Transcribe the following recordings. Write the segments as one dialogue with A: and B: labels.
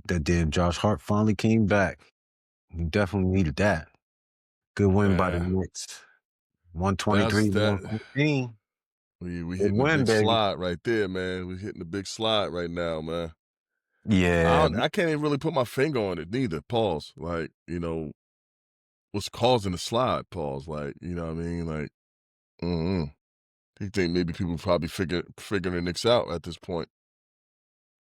A: That damn Josh Hart finally came back. We definitely needed that. Good win by the
B: Man,
A: Knicks. 123
B: that's
A: to
B: that
A: 114.
B: we
A: Good
B: hitting the
A: win,
B: big
A: baby.
B: slide right there, man. We hitting the big slide right now, man.
A: Yeah.
B: I can't even really put my finger on it neither. Pause. Like, what's causing the slide? Pause. Like, you know what I mean? Like, mm you think maybe people probably figuring the Knicks out at this point.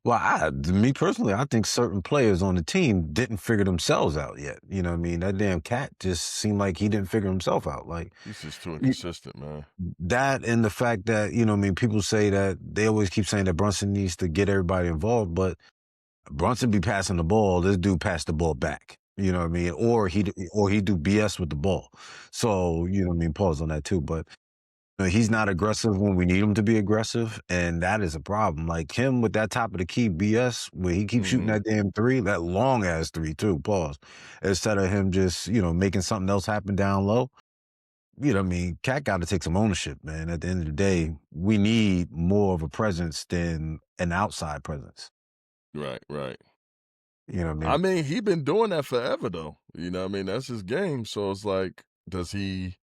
A: Well, me personally, I think certain players on the team didn't figure themselves out yet. You know what I mean? That damn cat just seemed like he didn't figure himself out. Like
B: He's just too
A: y-
B: inconsistent, man.
A: that and the fact that, what I mean, people say that they always keep saying that Brunson needs to get everybody involved, but Brunson be passing the ball. This dude passed the ball back. You know what I mean? Or he do BS with the ball. So, I mean, pause on that too. But he's not aggressive when we need him to be aggressive, and that is a problem. Like him with that top of the key BS, where he keeps shooting
B: Mhm.
A: that damn three, that long ass three too. Pause. Instead of him just making something else happen down low. What I mean, Cat got to take some ownership, man. At the end of the day, we need more of a presence than an outside presence.
B: Right, right.
A: You know what I
B: I
A: mean?
B: mean, he been doing that forever though. You know what I mean? That's his game. So it's like, does he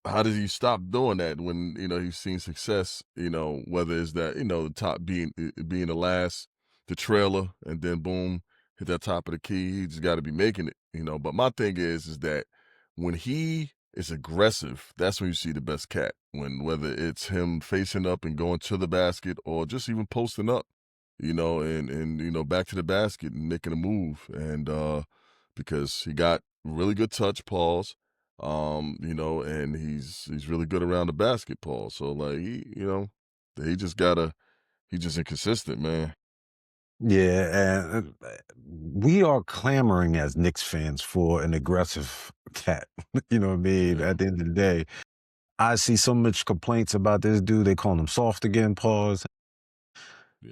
B: how does he stop doing that when, he's seen success, whether it's that, the top being the last, the trailer, and then boom, hit that top of the key. He just gotta be making it. But my thing is that when he is aggressive, that's when you see the best cat. Whether it's him facing up and going to the basket or just even posting up, and back to the basket and making a move. And because he got really good touch, pause, and he's really good around the basketball. So like he just gotta he's just inconsistent, man.
A: Yeah, and we are clamoring as Knicks fans for an aggressive cat. You know what I mean?
B: Yeah.
A: At the end of the day, I see so much complaints about this dude. They call him soft again, pause.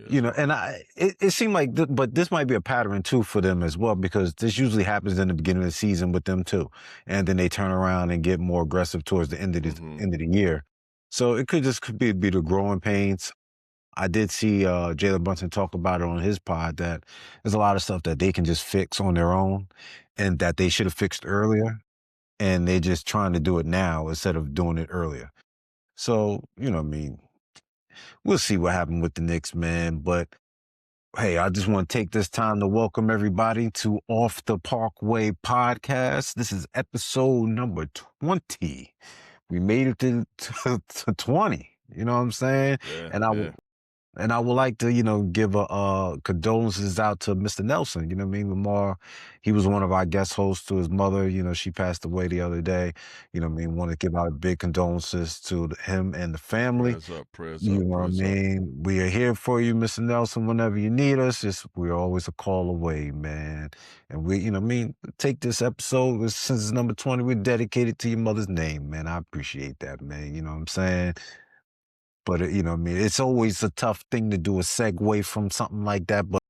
B: Yeah,
A: And
B: soft.
A: it seemed like, but this might be a pattern too for them as well, because this usually happens in the beginning of the season with them too, and then they turn around and get more aggressive towards the
B: Mhm.
A: end of the year. So it could be the growing pains. I did see Jalen Brunson talk about it on his pod that there's a lot of stuff that they can just fix on their own, and that they should have fixed earlier, and they're just trying to do it now instead of doing it earlier. So I mean, we'll see what happened with the Knicks, man. But hey, I just want to take this time to welcome everybody to Off the Parkway podcast. This is episode number 20. We made it to 20. You know what I'm saying?
B: Yeah,
A: And I
B: yeah.
A: and I would like to, give condolences out to Mr. Nelson. You know what I mean? Lamar, he was one of our guest hosts. To his mother. She passed away the other day. You know what I mean? Want to give out big condolences to him and the family.
B: Prayers up, prayers
A: You
B: up,
A: know what I
B: prayers up.
A: mean? We are here for you, Mr. Nelson, whenever you need us. We're always a call away, man. And what I mean, take this episode, since it's number 20, we're dedicated to your mother's name, man. I appreciate that, man. You know what I'm saying? But, what I mean, it's always a tough thing to do a segue from something like that. But,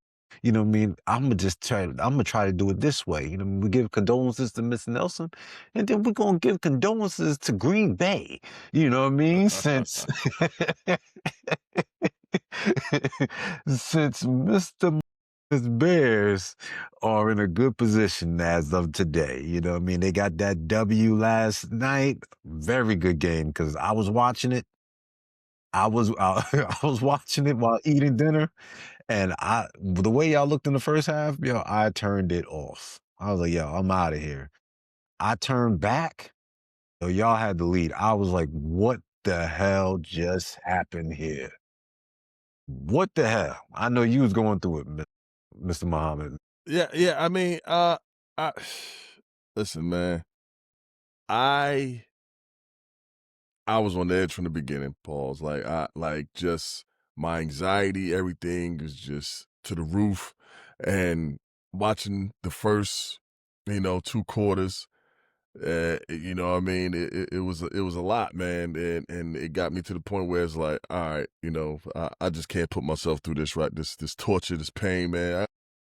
A: what I mean, I'm gonna try to do it this way. We give condolences to Miss Nelson, and then we're gonna give condolences to Green Bay. You know what I mean? Since since Mr. Bears are in a good position as of today. You know what I mean? They got that W last night. Very good game, because I was watching it. I was watching it while eating dinner, and the way y'all looked in the first half, I turned it off. I was like, yo, I'm out of here. I turned back. So y'all had the lead. I was like, what the hell just happened here? What the hell? I know you was going through it, Mr. Muhammad.
B: Yeah, yeah. I mean, I listen, man. I I was on the edge from the beginning, pause. Like I like just my anxiety, everything was just to the roof. And watching the first, 2 quarters, what I mean, it was a lot, man, and it got me to the point where it's like, all right, I just can't put myself through this, right? This torture, this pain, man.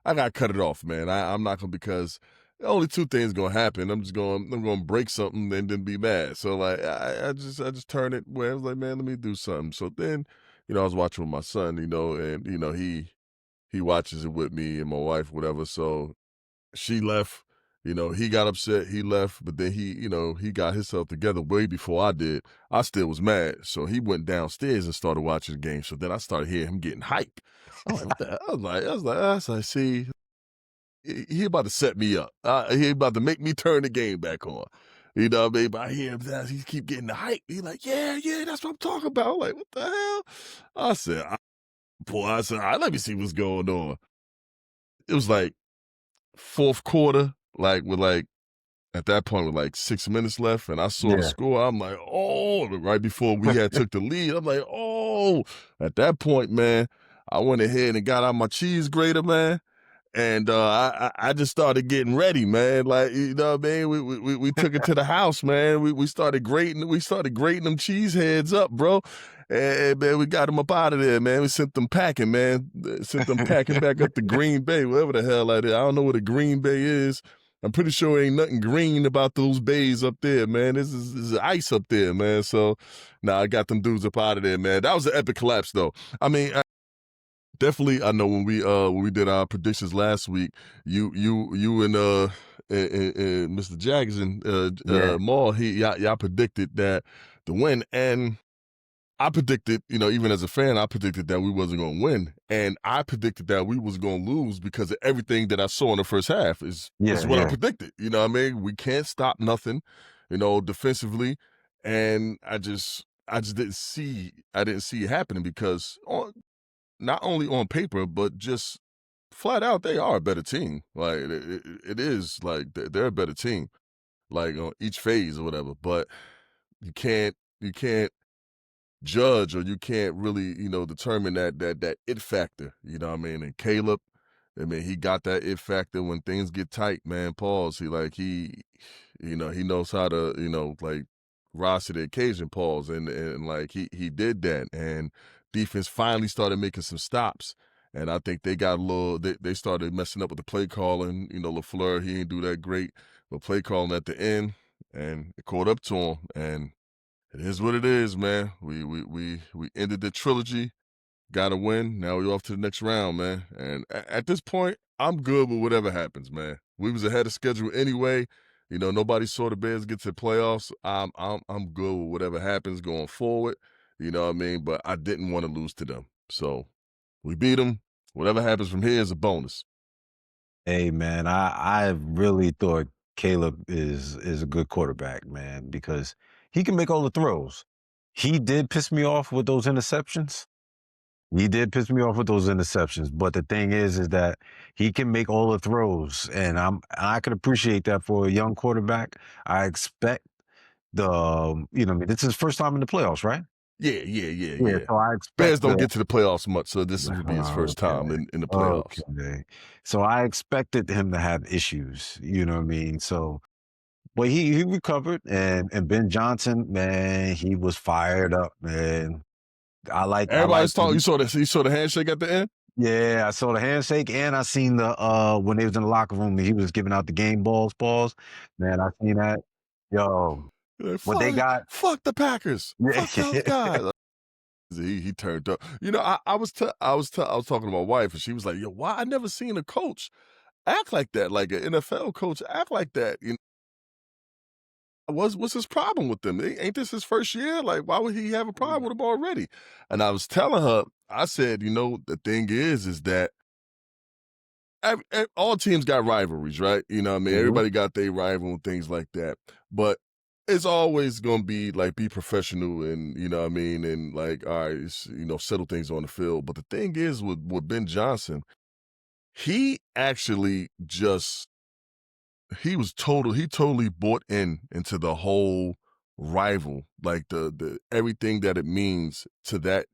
B: I gotta cut it off, man. I'm not gonna, because only two things gonna happen. I'm gonna break something and then be mad. So like I just turn it where I was like, man, let me do something. So then, I was watching with my son, and he watches it with me and my wife, whatever. So she left. He got upset. He left, but then he got himself together way before I did. I still was mad, so he went downstairs and started watching the game. So then I started hearing him getting hype. I'm like, what the hell? I was like, see, he about to set me up. He about to make me turn the game back on. You know what I mean? But I hear him, he keep getting the hype. He like, yeah, yeah, that's what I'm talking about. I'm like, what the hell? I said, all right, let me see what's going on. It was like fourth quarter, at that point with like 6 minutes left, and I saw the
A: Yeah.
B: score. I'm like, oh, right before we had took the lead. I'm like, oh, at that point, man, I went ahead and got out my cheese grater, man. And I just started getting ready, man. Like, you know what I mean? We took it to the house, man. We started grating them cheese heads up, bro. And man, we got them up out of there, man. We sent them packing, man. Sent them packing back up to Green Bay, whatever the hell that is. I don't know what a Green Bay is. I'm pretty sure ain't nothing green about those bays up there, man. This is ice up there, man. So, nah, I got them dudes up out of there, man. That was an epic collapse, though. I mean, definitely, I know when we did our predictions last week, you and Mr. Jackson,
A: Yeah.
B: Maul, y'all predicted that the win, and I predicted, even as a fan, I predicted that we wasn't gonna win, and I predicted that we was gonna lose because of everything that I saw in the first half is
A: Yeah.
B: what I
A: Yeah.
B: predicted. You know what I mean? We can't stop nothing, defensively, and I just didn't see it happening because not only on paper, but just flat out, they are a better team. Like it is like they're a better team, like on each phase or whatever. But you can't judge or you can't really determine that it factor. You know what I mean? And Caleb, I mean, he got that it factor when things get tight, man. Pause. He knows how to like rise to the occasion. Pause. And like he did that, and defense finally started making some stops. And I think they got a little. They started messing up with the play calling. Lafleur, he didn't do that great, but play calling at the end, and it caught up to him. And it is what it is, man. We ended the trilogy. Got to win. Now we're off to the next round, man. And at this point, I'm good with whatever happens, man. We was ahead of schedule anyway. Nobody saw the Bears get to the playoffs. I'm good with whatever happens going forward. You know what I mean? But I didn't want to lose to them, so we beat them. Whatever happens from here is a bonus.
A: Hey man, I really thought Caleb is a good quarterback, man, because he can make all the throws. He did piss me off with those interceptions. He did piss me off with those interceptions, but the thing is that he can make all the throws, and I can appreciate that for a young quarterback. I expect I mean, this is his first time in the playoffs, right?
B: Yeah, yeah, yeah,
A: Yeah,
B: yeah.
A: so I expect
B: Bears don't get to the playoffs much, so this would be his first time
A: Okay.
B: in the playoffs.
A: Okay. So I expected him to have issues, you know what I mean? So, but he recovered, and Ben Johnson, man, he was fired up, man. I like
B: Everybody's talking. You saw the handshake at the end.
A: yeah, I saw the handshake and I seen the when they was in the locker room and he was giving out the game balls. Man, I seen that. Yo,
B: Like,
A: what they got.
B: fuck the Packers. Fuck those
A: Yeah.
B: guys. He turned up. I was talking to my wife and she was like, "Yo, why I never seen a coach act like that? Like an NFL coach act like that? What's his problem with them? Ain't this his first year? Like, why would he have a problem with them already?" And I was telling her, I said, the thing is that all teams got rivalries, right? You know what I mean?
A: Mhm.
B: Everybody got their rival and things like that. But it's always gonna be like be professional and you know what I mean, and like, all right, settle things on the field. But the thing is with Ben Johnson, he actually just he totally bought into the whole rival, like the everything that it means to that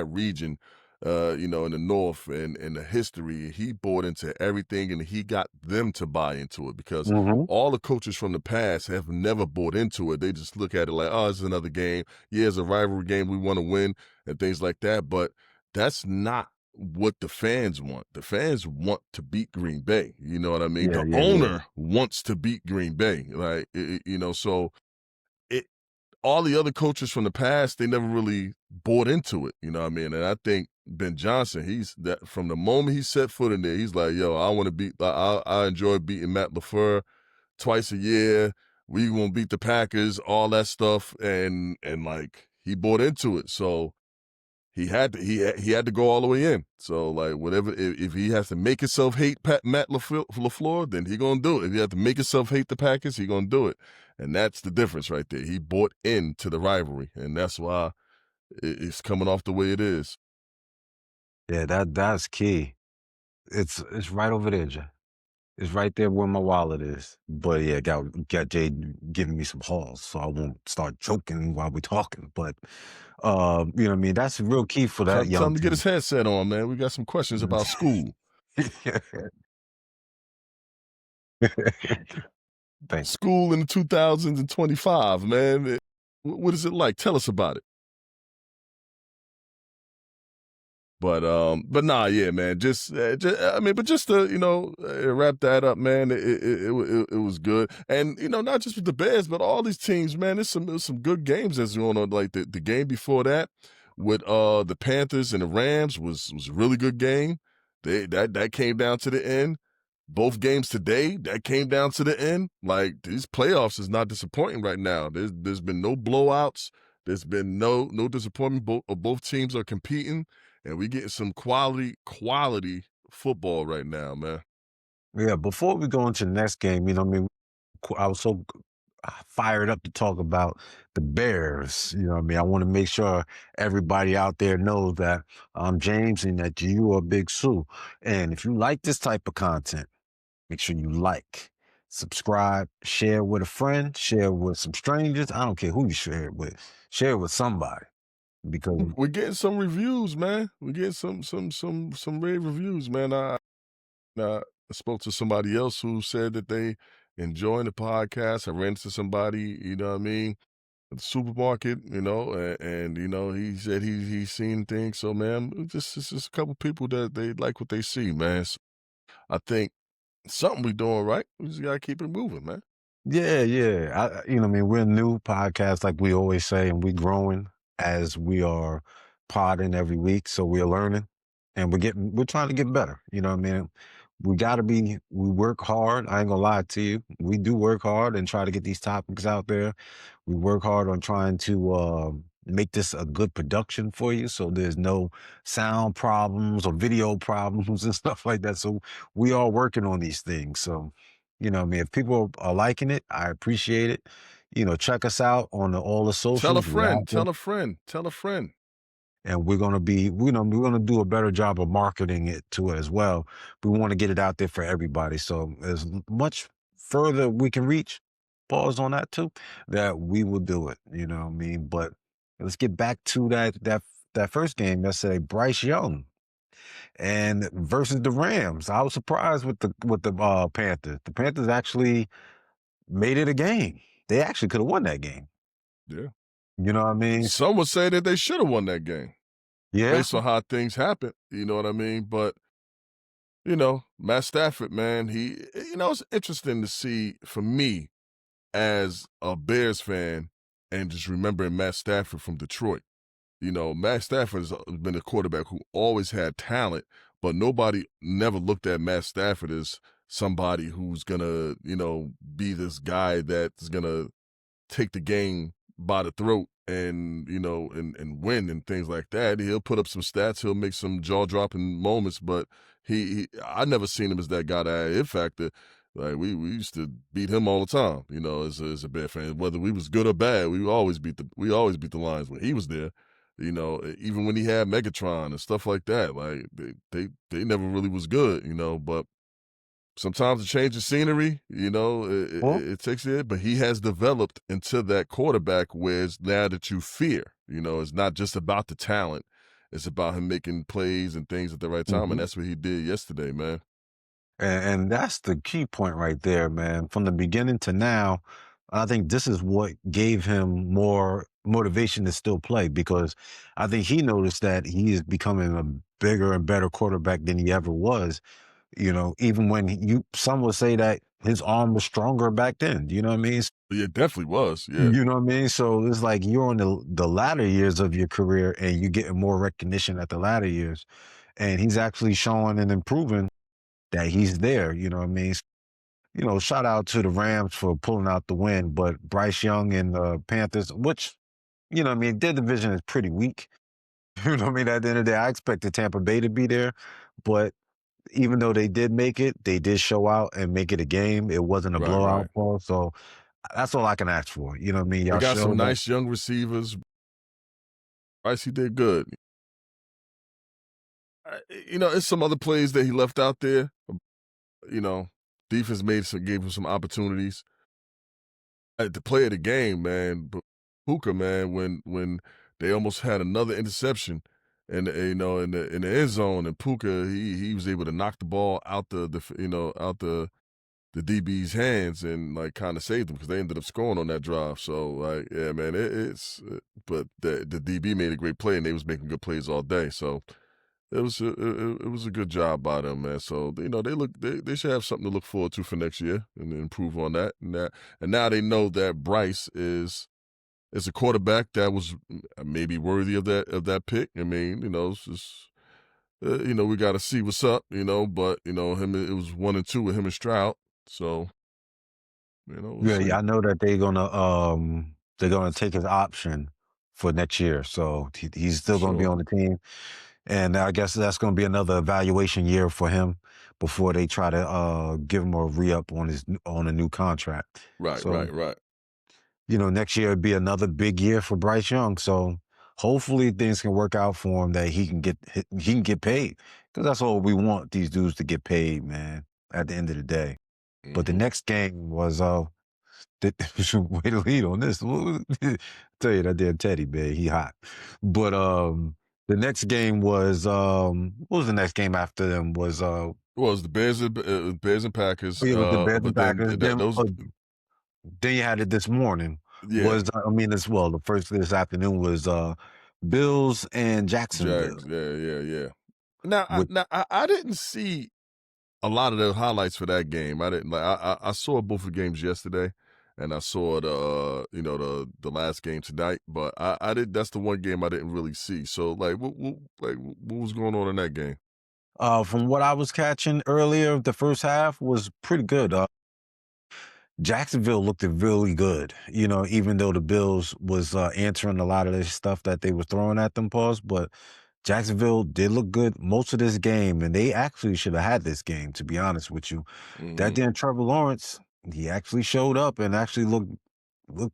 B: region, in the north and the history. He bought into everything and he got them to buy into it because
A: Mhm.
B: all the coaches from the past have never bought into it. They just look at it like, oh, it's another game. Yeah, it's a rivalry game. We want to win and things like that. But that's not what the fans want. The fans want to beat Green Bay. You know what I mean?
A: Yeah,
B: The
A: yeah, yeah.
B: owner wants to beat Green Bay. Like, so it. all the other coaches from the past, they never really bought into it. You know what I mean? And I think Ben Johnson, he's that from the moment he set foot in there, he's like, yo, I want to beat. I enjoy beating Matt LaFleur twice a year. We gonna beat the Packers, all that stuff, and like he bought into it. So he had to go all the way in. So like whatever, if he has to make himself hate Matt LaFleur, then he gonna do it. If he has to make himself hate the Packers, he gonna do it. And that's the difference right there. He bought into the rivalry, and that's why it's coming off the way it is.
A: Yeah, that's key. It's right over there, Jay. It's right there where my wallet is. But yeah, got Jay giving me some halls, so I won't start joking while we're talking. But you know what I mean? That's real key for that
B: Tell
A: young
B: him to get
A: team.
B: his headset on, man. We got some questions about school.
A: Thank you.
B: School in the 2025, man. What is it like? Tell us about it. But nah, yeah, man. I mean, but just to wrap that up, man. It was good, and not just with the Bears, but all these teams, man. There's some good games that's going on. Like the game before that with the Panthers and the Rams was a really good game. That came down to the end. Both games today that came down to the end. Like these playoffs is not disappointing right now. There's been no blowouts. There's been no disappointment. Both teams are competing, and we getting some quality football right now, man.
A: Yeah, before we go into the next game, you know what I mean? I was so fired up to talk about the Bears. You know what I mean? I want to make sure everybody out there knows that I'm James and that you are Big Sue. And if you like this type of content, make sure you like, subscribe, share with a friend, share with some strangers. I don't care who you share it with. Share it with somebody because
B: We're getting some reviews, man. We're getting some rave reviews, man. I spoke to somebody else who said that they enjoying the podcast. I ran into somebody, you know what I mean, at the supermarket, and he said he's seen things. So man, it's just a couple people that they like what they see, man. So I think something we doing right. We just gotta keep it moving, man.
A: yeah, yeah. You know what I mean? We're a new podcast, like we always say, and we're growing as we are podding every week. So we're learning and we're trying to get better. You know what I mean? We work hard. I ain't gonna lie to you. We do work hard and try to get these topics out there. We work hard on trying to make this a good production for you. So there's no sound problems or video problems and stuff like that. So we are working on these things. So, you know what I mean? If people are liking it, I appreciate it. Check us out on all the
B: Tell a
A: socials. We're
B: friend,
A: out there.
B: tell a friend, tell a friend.
A: And we're gonna be, we're gonna do a better job of marketing it to it as well. We want to get it out there for everybody. So as much further we can reach, pause on that too, that we will do it. You know what I mean? But let's get back to that first game yesterday. Bryce Young and versus the Rams. I was surprised with the Panthers. The Panthers actually made it a game. They actually could have won that game.
B: Yeah.
A: You know what I mean?
B: Some would say that they should have won that game
A: Yeah.
B: based on how things happened. You know what I mean? But Matt Stafford, man, it's interesting to see for me as a Bears fan and just remembering Matt Stafford from Detroit. Matt Stafford has been a quarterback who always had talent, but nobody never looked at Matt Stafford as somebody who's gonna, be this guy that's gonna take the game by the throat and and win and things like that. He'll put up some stats, he'll make some jaw dropping moments, but I never seen him as that guy that had it factor. Like we used to beat him all the time, as a Bear fan. Whether we was good or bad, we always beat the Lions when he was there. Even when he had Megatron and stuff like that. Like they never really was good, but sometimes a change of scenery,
A: Well,
B: it takes it, but he has developed into that quarterback where it's now that you fear. It's not just about the talent. It's about him making plays and things at the right time, and
A: mhm.
B: that's what he did yesterday, man.
A: And that's the key point right there, man. From the beginning to now, I think this is what gave him more motivation to still play because I think he noticed that he is becoming a bigger and better quarterback than he ever was. Even when some would say that his arm was stronger back then. You know what I mean?
B: Yeah, it definitely was. Yeah.
A: You know what I mean? So it's like you're on the latter years of your career and you're getting more recognition at the latter years. And he's actually showing and improving that he's there. You know what I mean? Shout out to the Rams for pulling out the win, but Bryce Young and the Panthers, which, what I mean, their division is pretty weak. You know what I mean? At the end of the day, I expected Tampa Bay to be there, but even though they did make it, they did show out and make it a game. It wasn't a
B: Right, right.
A: blowout, Paul. So that's all I can ask for. You know what I mean?
B: They
A: Y'all
B: got some
A: showed up.
B: nice young receivers. Bryce, he did good. It's some other plays that he left out there. You know, defense gave him some opportunities. The play of the game, man, Puka, man, when they almost had another interception, and in the end zone, and Puka he was able to knock the ball out out the DB's hands and like kind of saved them because they ended up scoring on that drive. So like, yeah, man, but the DB made a great play and they was making good plays all day. So it was a good job by them, man. So they should have something to look forward to for next year and improve on that. And now they know that Bryce is a quarterback that was maybe worthy of that pick. I mean, it's just we got to see what's up, but him it was 1 and 2 with him and Stroud. So we'll
A: Yeah, yeah,
B: see.
A: I know that they're gonna take his option for next year. So he's still gonna be
B: Sure.
A: on the team. And I guess that's gonna be another evaluation year for him before they try to give him a re-up on a new contract.
B: Right,
A: So,
B: right, right.
A: next year would be another big year for Bryce Young. So hopefully things can work out for him that he can get paid. Because that's all we want, these dudes to get paid, man, at the end of the day. But the
B: Hmm.
A: next game was way to lead on this. Tell you that damn Teddy, man, he hot. But the next game was what was the next game after them was
B: Well, it was the Bears and Packers.
A: it was the Bears and
B: But then
A: Packers. Then you had it this morning.
B: yeah,
A: The first this afternoon was Bills and
B: Jags.
A: Jacksonville.
B: Yeah, yeah, yeah. Now,
A: With
B: I didn't see a lot of the highlights for that game. I didn't like. I saw both the games yesterday, and I saw the last game tonight. But I did. That's the one game I didn't really see. So what was going on in that game?
A: from what I was catching earlier, the first half was pretty good. Jacksonville looked really good, even though the Bills was answering a lot of this stuff that they were throwing at them, pause. But Jacksonville did look good most of this game, and they actually should have had this game, to be honest with you. That
B: Hmm.
A: damn Trevor Lawrence, he actually showed up and actually looked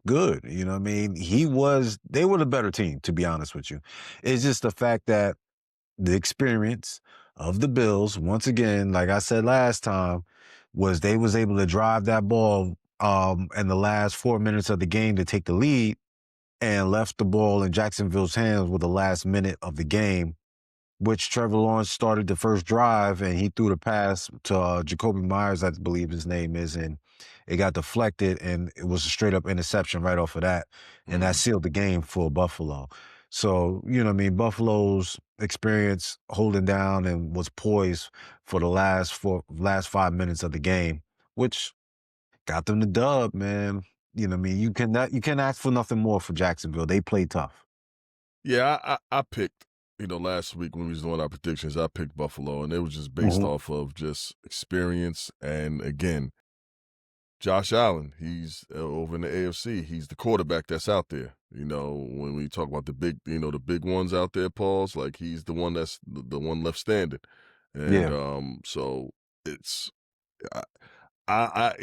A: good. You know what I mean? They were the better team, to be honest with you. It's just the fact that the experience of the Bills, once again, like I said last time, was they was able to drive that ball in the last 4 minutes of the game to take the lead and left the ball in Jacksonville's hands with the last minute of the game, which Trevor Lawrence started the first drive and he threw the pass to Jacoby Myers, I believe his name is, and it got deflected and it was a straight up interception right off of that. And that
B: Hmm.
A: sealed the game for Buffalo. So, you know what I mean? Buffalo's experience holding down and was poised for the last 5 minutes of the game, which got them the dub, man. You know what I mean? You can ask for nothing more for Jacksonville. They play tough.
B: Yeah, I picked. Last week when we was doing our predictions, I picked Buffalo, and it was just based
A: Mhm.
B: off of just experience. And again, Josh Allen, he's over in the AFC. He's the quarterback that's out there. When we talk about the big ones out there, Pauls, like he's the one that's the one left standing. And
A: Yeah.
B: so it's I,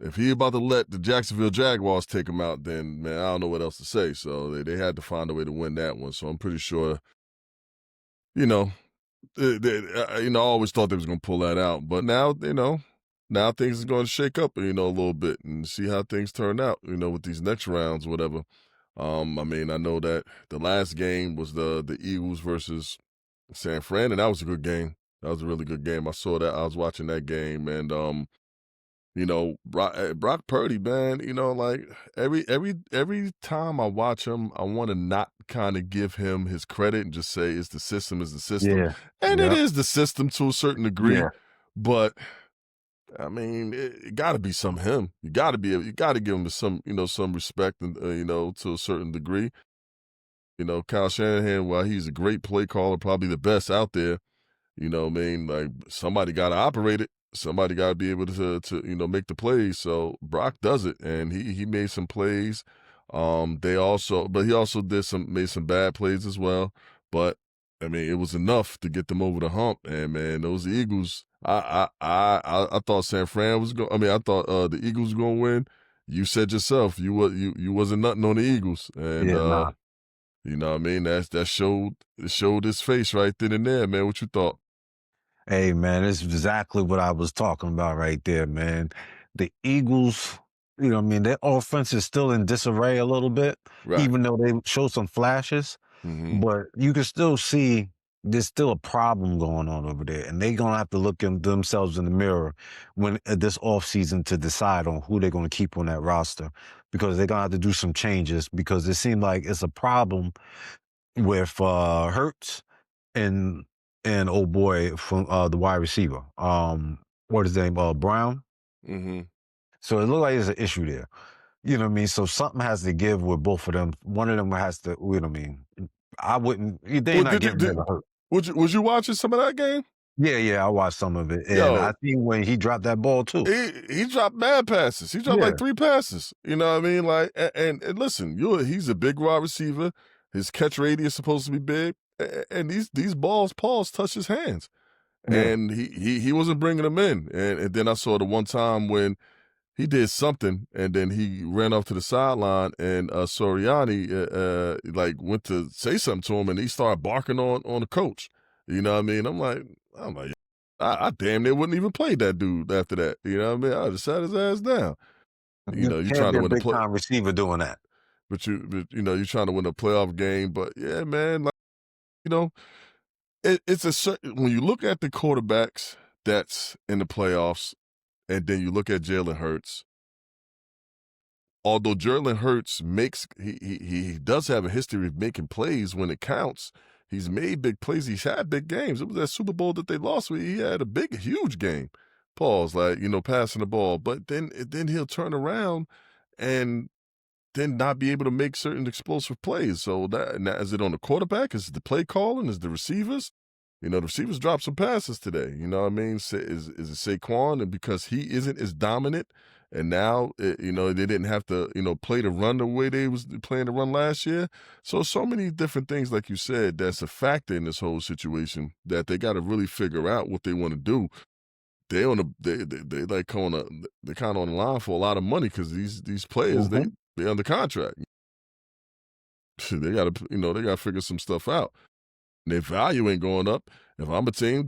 B: if he about to let the Jacksonville Jaguars take him out, then man, I don't know what else to say. So they had to find a way to win that one. So I'm pretty sure, you know, I always thought they was gonna pull that out, but now things are going to shake up, a little bit and see how things turn out, with these next rounds, whatever. I mean, I know that the last game was the Eagles versus San Fran, and that was a good game. That was a really good game. I saw that. I was watching that game, and Brock Purdy, man, like every time I watch him, I want to not kind of give him his credit and just say it's the system is the system.
A: Yeah.
B: And it
A: Yep.
B: is the system to a certain degree,
A: Yeah.
B: But I mean, it got to be some him. You got to you got to give him some, some respect, and to a certain degree. Kyle Shanahan, while he's a great play caller, probably the best out there. What I mean? Like, somebody got to operate it. Somebody got to be able to make the plays. So Brock does it, and he made some plays. But he also made some bad plays as well. But I mean, it was enough to get them over the hump. And man, those Eagles. I thought San Fran was going. I mean, I thought the Eagles were going to win. You said yourself you wasn't nothing on the Eagles, and
A: Yeah, nah.
B: what I mean, that showed his face right then and there, man. What you thought?
A: Hey, man, it's exactly what I was talking about right there, man. The Eagles, I mean, their offense is still in disarray a little bit,
B: Right.
A: even though they show some flashes,
B: Mhm.
A: but you can still see there's still a problem going on over there. And they're going to have to look in themselves in the mirror when this offseason to decide on who they're going to keep on that roster because they're going to have to do some changes because it seems like it's a problem with Hurts and old boy from the wide receiver. What is his name? Brown.
B: Mhm.
A: So it looked like there's an issue there. You know what I mean? So something has to give with both of them. One of them has to, you know what I mean? I wouldn't, they're
B: Well,
A: not getting rid of Hurt.
B: was you watching some of that game?
A: Yeah, yeah, I watched some of it. And I
B: Yo,
A: seen when he dropped that ball too.
B: he dropped mad passes. He dropped like
A: Yeah,
B: 3 passes. You know what I mean? Like, and listen, he's a big wide receiver. His catch radius is supposed to be big, and these balls touch his hands,
A: yeah.
B: and he wasn't bringing them in. And then I saw the one time when he did something, and then he ran off to the sideline, and Soriani like went to say something to him, and he started barking on the coach. You know what I mean? I'm like, I damn near wouldn't even play that dude after that. You know what I mean? I just sat his ass down.
A: You
B: You
A: can't
B: trying
A: be
B: to
A: a
B: win a
A: big
B: play,
A: time receiver doing that.
B: you're trying to win a playoff game. But yeah, man, like, you know, it's a certain when you look at the quarterbacks that's in the playoffs, and then you look at Jalen Hurts. Although Jalen Hurts makes he does have a history of making plays when it counts. He's made big plays. He's had big games. It was that Super Bowl that they lost where he had a big, huge game. Pause, like, passing the ball. But then he'll turn around and then not be able to make certain explosive plays. So now, is it on the quarterback? Is it the play calling? Is it the receivers? The receivers dropped some passes today. You know what I mean? Is it Saquon? And because he isn't as dominant, and now they didn't have to play the run the way they was playing the run last year. So many different things, like you said, that's a factor in this whole situation that they got to really figure out what they want to do. They on the they like on a they're kind of on the line for a lot of money because these players
A: Hmm.
B: they under contract. They got to they got to figure some stuff out. And their value ain't going up. If I'm a team,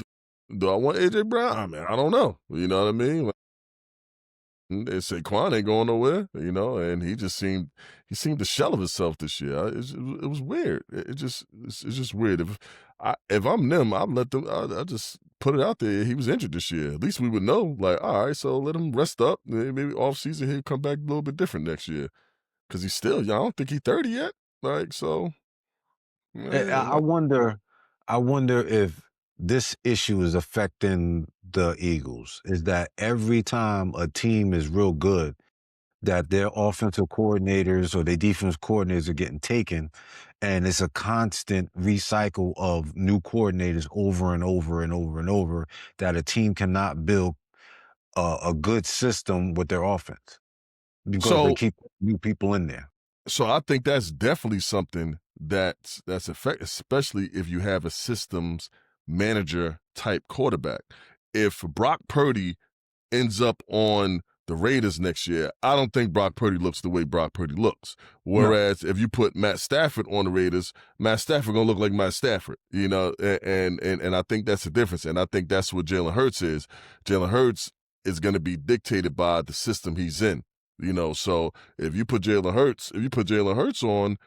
B: do I want AJ Brown? I mean, I don't know. You know what I mean? Like, they say Quan ain't going nowhere. And he seemed the shell of himself this year. It was weird. It's just weird. If I'm them, I'd let them. I just put it out there. He was injured this year. At least we would know. Like, all right, so let him rest up. Maybe off season he'll come back a little bit different next year because he's still young. I don't think he's 30 yet. Like, so
A: I
B: yeah.
A: wonder, if this issue is affecting the Eagles. Is that every time a team is real good, that their offensive coordinators or their defense coordinators are getting taken, and it's a constant recycle of new coordinators over and over and over and over, that a team cannot build a good system with their offense because they
B: So
A: keep new people in there.
B: So I think that's definitely something that's effect, especially if you have a systems manager type quarterback. If Brock Purdy ends up on the Raiders next year, I don't think Brock Purdy looks the way Brock Purdy looks.
A: No.
B: Whereas if you put Matt Stafford on the Raiders, Matt Stafford gonna look like Matt Stafford, and I think that's the difference. And I think that's what Jalen Hurts is. Jalen Hurts is gonna be dictated by the system he's in. So if you put Jalen Hurts on,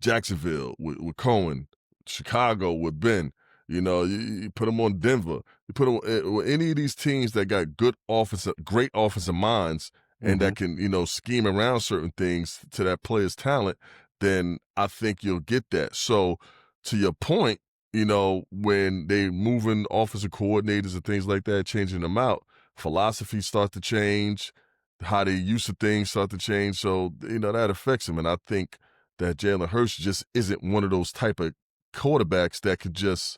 B: Jacksonville with Cohen, Chicago with Ben. You put him on Denver. You put him with any of these teams that got great offensive minds, and
A: Hmm.
B: that can scheme around certain things to that player's talent. Then I think you'll get that. So to your point. when they moving offensive coordinators and things like that, changing them out, philosophies start to change, how they used to things start to change. So, that affects him. And I think that Jalen Hurts just isn't one of those type of quarterbacks that could just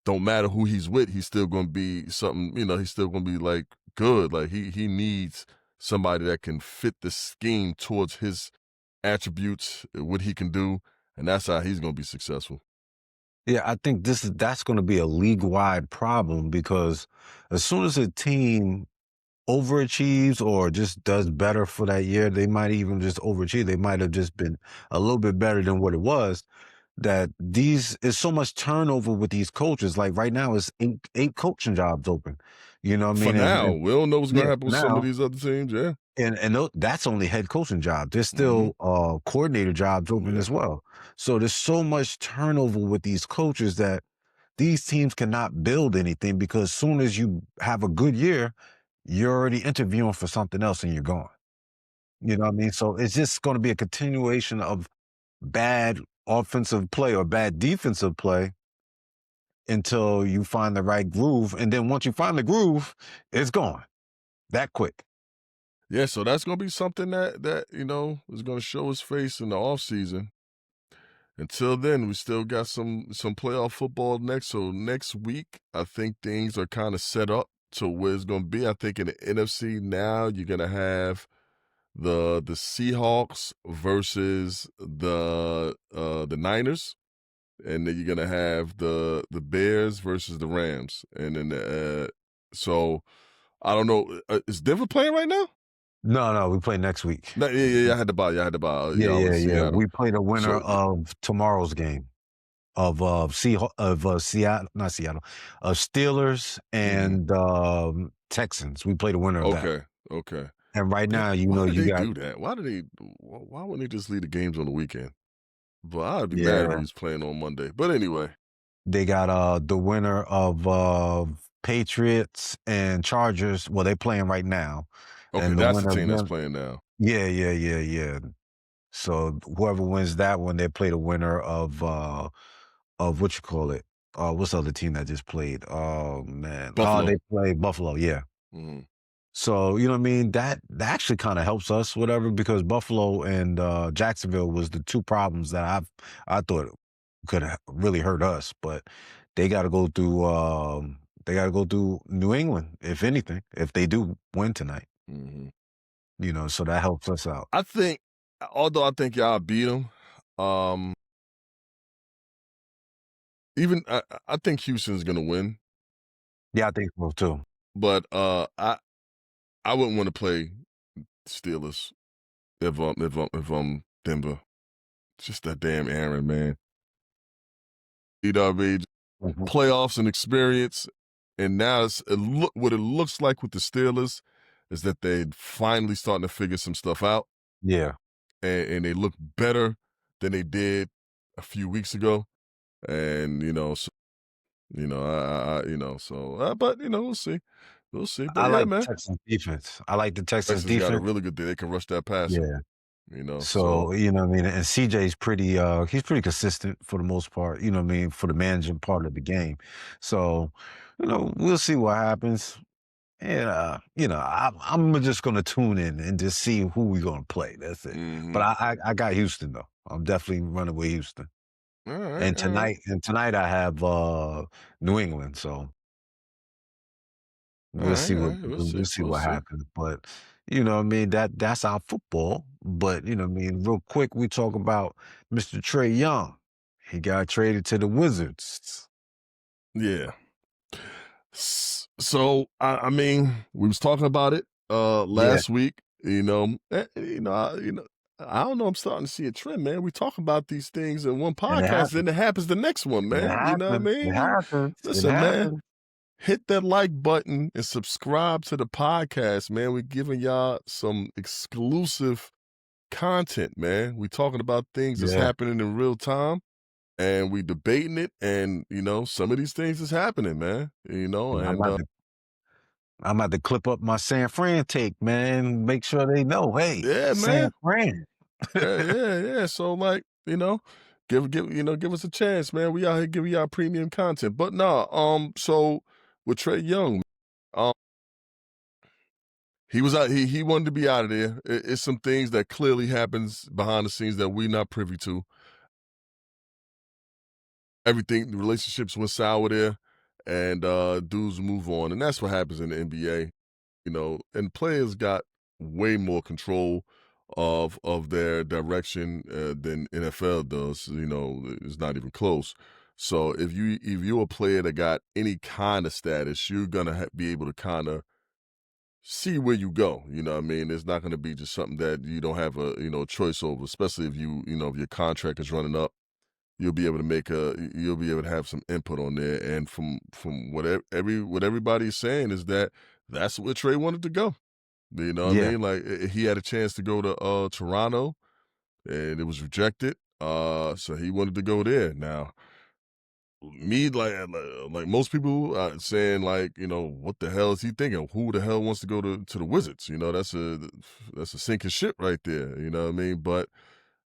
B: don't matter who he's with, he's still gonna be something, he's still gonna be like good. Like he needs somebody that can fit the scheme towards his attributes, what he can do, and that's how he's gonna be successful.
A: Yeah, I think that's going to be a league-wide problem because as soon as a team overachieves or just does better for that year, they might even just overachieve. They might have just been a little bit better than what it was. That these is so much turnover with these coaches. Like right now, it's eight coaching jobs open. You know what I
B: For
A: mean?
B: now,
A: And
B: we don't know what's gonna
A: yeah,
B: happen with some of
A: now
B: these other teams. Yeah.
A: that's only head coaching jobs. There's
B: Mhm.
A: still coordinator jobs open
B: Yeah.
A: as well. So there's so much turnover with these coaches that these teams cannot build anything because soon as you have a good year, you're already interviewing for something else and you're gone. You know what I mean? So it's just going to be a continuation of bad offensive play or bad defensive play until you find the right groove. And then once you find the groove, it's gone that quick.
B: Yeah, so that's gonna be something that is gonna show his face in the offseason. Until then, we still got some playoff football next. So next week, I think things are kind of set up to where it's gonna be. I think in the NFC now, you're gonna have the Seahawks versus the Niners. And then you're gonna have the Bears versus the Rams, and then so I don't know. Is Denver playing right now?
A: No, no, we play next week.
B: No, yeah, yeah, yeah. I had to buy. Yeah, I had to buy.
A: Yeah,
B: Y'all in
A: yeah, yeah.
B: Seattle,
A: We play the winner
B: so
A: of tomorrow's game of Seattle, not Seattle, of Steelers
B: mhm.
A: and Texans. We play the winner of that.
B: Okay, okay.
A: And right
B: Yeah,
A: now,
B: why did
A: you
B: they
A: got
B: do that? Why wouldn't they just leave the games on the weekend? But I'd be mad if he
A: yeah,
B: was playing on Monday. But anyway,
A: they got the winner of Patriots and Chargers. Well, they playing right now,
B: okay,
A: and the
B: that's the
A: winner of
B: team that's
A: them.
B: playing now.
A: Yeah, yeah, yeah, yeah. So whoever wins that one, they play the winner of what you call it. What's the other team that just played? Oh man. They
B: Buffalo.
A: play Buffalo, yeah.
B: Mhm,
A: So, you know what I mean? That actually kind of helps us, whatever, because Buffalo and Jacksonville was the two problems that I thought could really hurt us. But they gotta go through New England, if anything, if they do win tonight.
B: mhm.
A: So that helps us out.
B: I think, although I think y'all beat them, um, even I think Houston's gonna win,
A: Yeah, I think so too.
B: but I wouldn't want to play Steelers if I'm Denver. It's just that damn Aaron, man. You know what I mean?
A: Mhm.
B: Playoffs and experience, and now what it looks like with the Steelers is that they finally starting to figure some stuff out,
A: Yeah.
B: and they look better than they did a few weeks ago. And but we'll see. But
A: I
B: yeah,
A: like
B: man,
A: Texans defense. I like the Texans
B: Texas got a
A: defense.
B: really good day. They can rush that passer.
A: Yeah.
B: So
A: So, you know what I mean? And CJ's he's pretty consistent for the most part, you know what I mean, for the managing part of the game. So, we'll see what happens. And I'm just gonna tune in and just see who we're gonna play. That's it. But
B: mhm.
A: I got Houston though. I'm definitely running with Houston.
B: All right,
A: And
B: all right,
A: tonight I have New England. So
B: all right, all right. We'll
A: we'll
B: see.
A: see
B: We'll
A: what
B: see.
A: happens. But you know what I mean, that's our football. But you know what I mean, real quick, we talk about Mr. Trey Young. He got traded to the Wizards.
B: Yeah. So I mean, we was talking about it
A: Yeah,
B: last week. I don't know. I'm starting to see a trend, man. We talk about these things in one
A: and it
B: podcast,
A: happens.
B: then it happens the next one,
A: It
B: man. You know what I
A: happens. It
B: mean?
A: happens. It
B: Listen, man,
A: happens.
B: hit that like button and subscribe to the podcast, man. We're giving y'all some exclusive content, man. We talking about things that's
A: Yeah.
B: happening in real time, and we debating it, and some of these things is happening, man.
A: And
B: And
A: I'm about to clip up my San Fran take, man. Make sure they know, hey,
B: yeah,
A: San
B: man.
A: Fran.
B: Yeah, yeah, yeah. So like, give us a chance, man. We out here giving y'all premium content. But nah, so with Trey Young, um, he was out. He wanted to be out of there. It's some things that clearly happens behind the scenes that we're not privy to. Everything, the relationships went sour there, and dudes move on, and that's what happens in the NBA. And players got way more control of their direction than NFL does. It's not even close. So if you're a player that got any kind of status, you're gonna be able to kind of see where you go. You know what I mean? It's not gonna be just something that you don't have a choice over, especially if your contract is running up. You'll be able to have some input on there. And from what everybody's saying is that that's where Trey wanted to go. You know what I
A: Yeah,
B: mean? Like, he had a chance to go to Toronto, and it was rejected. So he wanted to go there. Now, me, like most people saying, like, what the hell is he thinking? Who the hell wants to go to the Wizards? That's a sinking ship right there. You know what I mean? But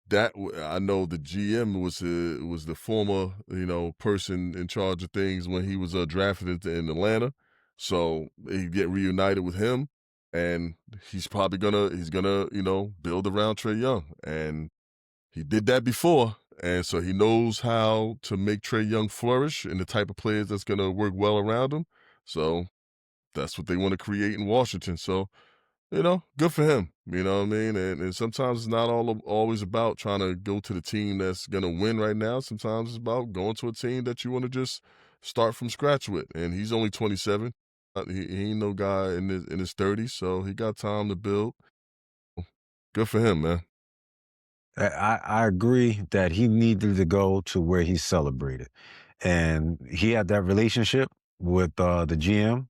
B: I know the GM was the former, person in charge of things when he was drafted in Atlanta. So he get reunited with him, and he's gonna build around Trey Young, and he did that before, and so he knows how to make Trey Young flourish and the type of players that's gonna work well around him. So that's what they want to create in Washington. So good for him. You know what I mean? And sometimes it's not always about trying to go to the team that's gonna win right now. Sometimes it's about going to a team that you want to just start from scratch with. And he's only 27. He ain't no guy in his 30s, so he got time to build. Good for him, man.
A: I agree that he needed to go to where he's celebrated, and he had that relationship with the GM,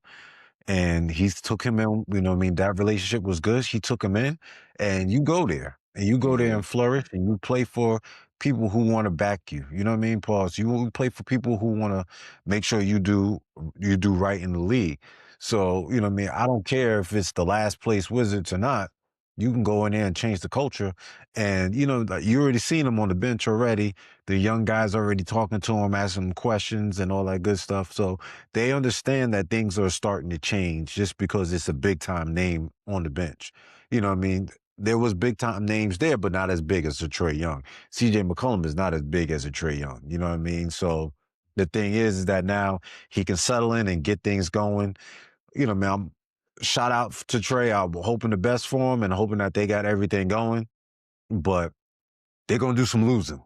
A: and he took him in. You know, what I mean, that relationship was good. He took him in, and you go there
B: Hmm.
A: and flourish, and you play for people who want to back you. You know what I mean, Pauls? You play for people who want to make sure you do right in the league. So you know what I mean. I don't care if it's the last place Wizards or not. You can go in there and change the culture, and like, you already seen him on the bench already. The young guys already talking to him, asking him questions and all that good stuff. So they understand that things are starting to change just because it's a big time name on the bench. You know what I mean? There was big time names there, but not as big as a Trey Young. CJ McCollum is not as big as a Trey Young. You know what I mean? So the thing is that now he can settle in and get things going. Man, shout out to Trey. I'm hoping the best for him and hoping that they got everything going, but they're gonna do some losing.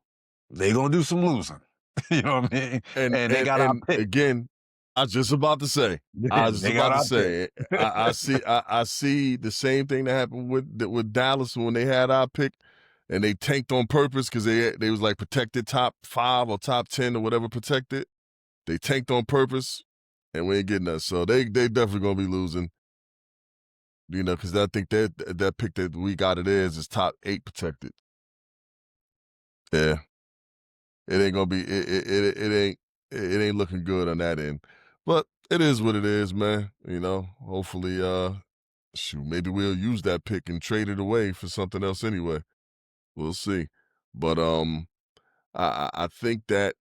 A: They're gonna do some losing. You know what I mean?
B: And
A: And they
B: and
A: got our
B: and
A: pick.
B: again, I was just about to say, I was just
A: They got
B: about to
A: our pick.
B: say, I see the same thing that happened with Dallas when they had our pick, and they tanked on purpose because they was like protected top 5 or top 10 or whatever protected. They tanked on purpose, and we ain't getting that. So they definitely gonna be losing, because I think that pick that we got it is top 8 protected. Yeah, it ain't gonna be it ain't looking good on that end. But it is what it is, man. Hopefully, shoot, maybe we'll use that pick and trade it away for something else anyway. We'll see. But I think that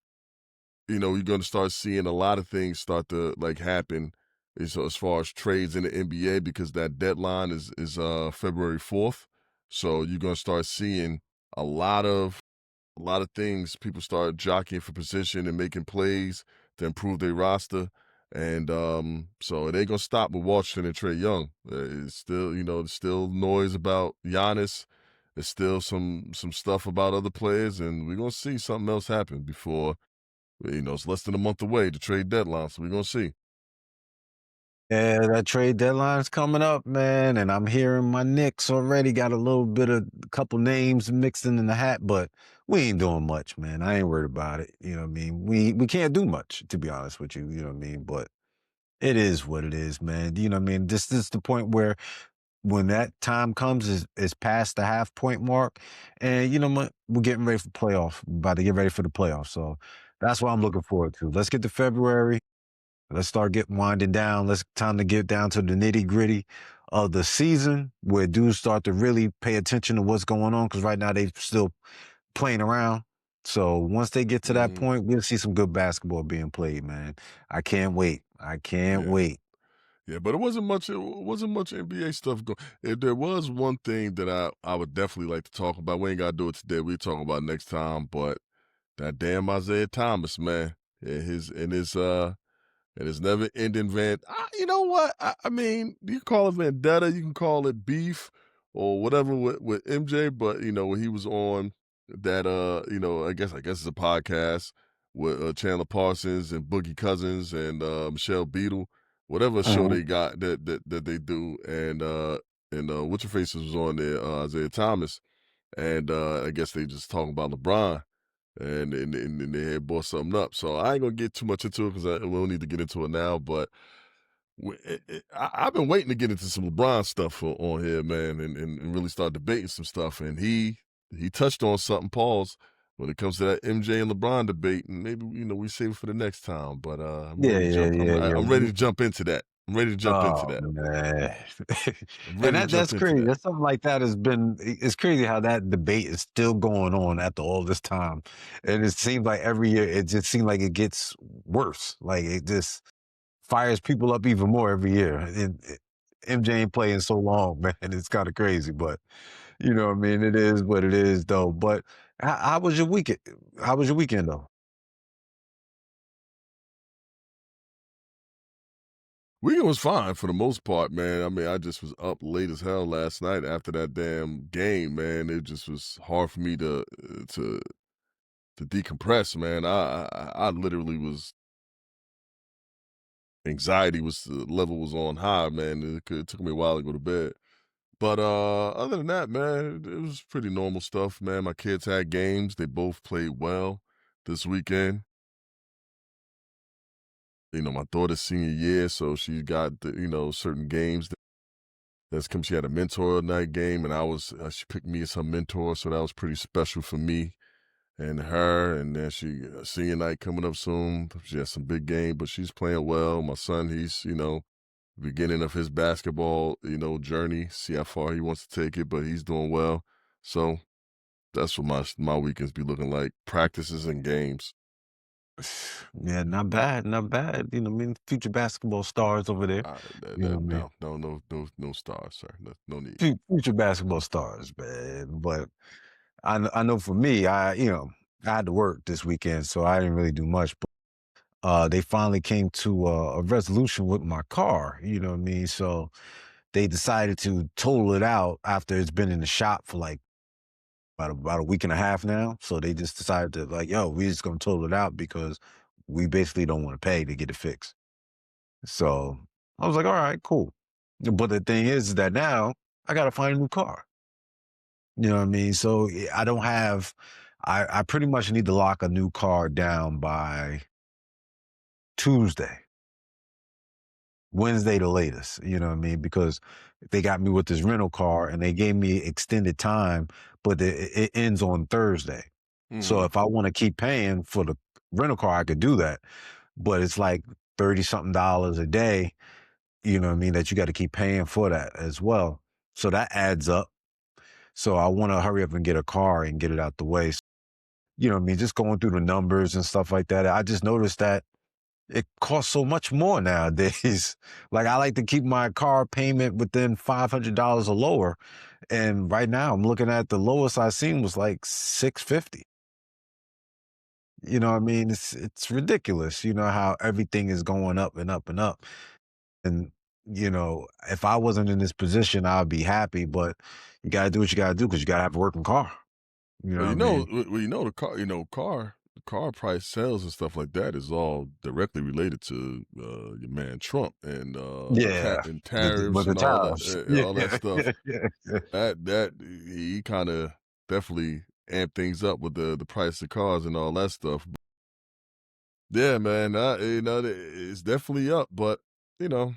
B: you're going to start seeing a lot of things start to like happen as far as trades in the NBA because that deadline is February 4th. So you're going to start seeing a lot of a lot of things. People start jockeying for position and making plays to improve their roster. And so it ain't gonna stop with Washington and Trey Young. It's still, there's still noise about Giannis. There's still some stuff about other players, and we're gonna see something else happen before it's less than a month away, the trade deadline. So we're gonna see.
A: Yeah, that trade deadline's coming up, man, and I'm hearing my Knicks already got a little bit of a couple names mixed in the hat, but we ain't doing much, man. I ain't worried about it. You know what I mean? We can't do much, to be honest with you. You know what I mean? But it is what it is, man. You know what I mean? This is the point where when that time comes is past the half point mark, and you know what? We're getting ready for playoff. About to get ready for the playoffs, so that's what I'm looking forward to. Let's get to February. Let's start getting winding down. Let's time to get down to the nitty gritty of the season where dudes start to really pay attention to what's going on because right now they still playing around. So once they get to that
B: Mhm.
A: point, we'll see some good basketball being played, man. I can't wait. I can't
B: Yeah.
A: wait.
B: Yeah, but it wasn't much NBA stuff going. If there was one thing that I would definitely like to talk about, we ain't gotta do it today. We talk about it next time. But that damn Isaiah Thomas, man, and his never ending you know what? I mean, you can call it vendetta, you can call it beef or whatever with MJ, but when he was on that I guess it's a podcast with Chandler Parsons and Boogie Cousins and Michelle Beadle, whatever show
A: Mhm.
B: they got that they do, and what's your faces was on there, Isaiah Thomas, and I guess they just talking about LeBron and they had brought something up. So I ain't gonna get too much into it because we don't need to get into it now. But I've been waiting to get into some LeBron stuff on here, man, and really start debating some stuff. And he touched on something, pause, when it comes to that MJ and LeBron debate, and maybe we save it for the next time. But I'm
A: Yeah,
B: ready to
A: yeah,
B: jump.
A: yeah, yeah.
B: I'm ready to jump into that. I'm ready to jump into
A: Oh
B: that.
A: man.
B: I'm
A: And
B: ready to jump
A: that's
B: into
A: crazy.
B: that.
A: That's something like that has been it's crazy how that debate is still going on after all this time. And it seems like every year it just seems like it gets worse. Like it just fires people up even more every year. MJ ain't playing so long, man. It's kind of crazy, but you know what I mean? It is what it is though. But how was your weekend? How was your weekend though?
B: Weekend was fine for the most part, man. I mean, I just was up late as hell last night after that damn game, man. It just was hard for me to decompress, man. I literally was anxiety was the level was on high, man. It took me a while to go to bed. But other than that, man, it was pretty normal stuff, man. My kids had games. They both played well this weekend. My daughter's senior year, so she got certain games that's come. She had a mentor night game, and she picked me as her mentor, so that was pretty special for me and her. And then she senior night coming up soon. She has some big game, but she's playing well. My son, he's beginning of his basketball journey. See how far he wants to take it, but he's doing well. So that's what my weekends be looking like: practices and games.
A: Yeah, not bad, not bad. You know what I mean? Future basketball stars over there. You know what I mean?
B: No, no, no, no, no stars, sir. No, no need.
A: Future basketball stars, man. But I know for me, I had to work this weekend, so I didn't really do much. But they finally came to a resolution with my car. You know what I mean? So they decided to total it out after it's been in the shop for like about a week and a half now. So they just decided to like, yo, we just gonna total it out because we basically don't want to pay to get it fixed. So I was like, all right, cool. But the thing is that now I gotta find a new car. You know what I mean? So I don't have I pretty much need to lock a new car down by Tuesday, Wednesday the latest. You know what I mean? Because they got me with this rental car and they gave me extended time, but it ends on Thursday. So
B: Hmm.
A: if I want to keep paying for the rental car, I could do that. But it's like 30 something dollars a day, you know what I mean, that you got to keep paying for that as well. So that adds up. So I want to hurry up and get a car and get it out the way. You know what I mean? Just going through the numbers and stuff like that. I just noticed that it costs so much more nowadays. Like I like to keep my car payment within $500 or lower. And right now I'm looking at the lowest I seen was like 650. You know what I mean? It's ridiculous, you know, how everything is going up and up and up. And, if I wasn't in this position, I'd be happy, but you gotta do what you gotta do because you gotta have a working car. You know
B: Well,
A: what I mean?
B: the car price sales and stuff like that is all directly related to your man Trump and
A: Yeah.
B: tariffs
A: With the
B: and all that
A: tariffs. Yeah,
B: all that stuff.
A: yeah, yeah, yeah.
B: That he kind of definitely amped things up with the price of cars and all that stuff. Yeah, man, it's definitely up, but you know,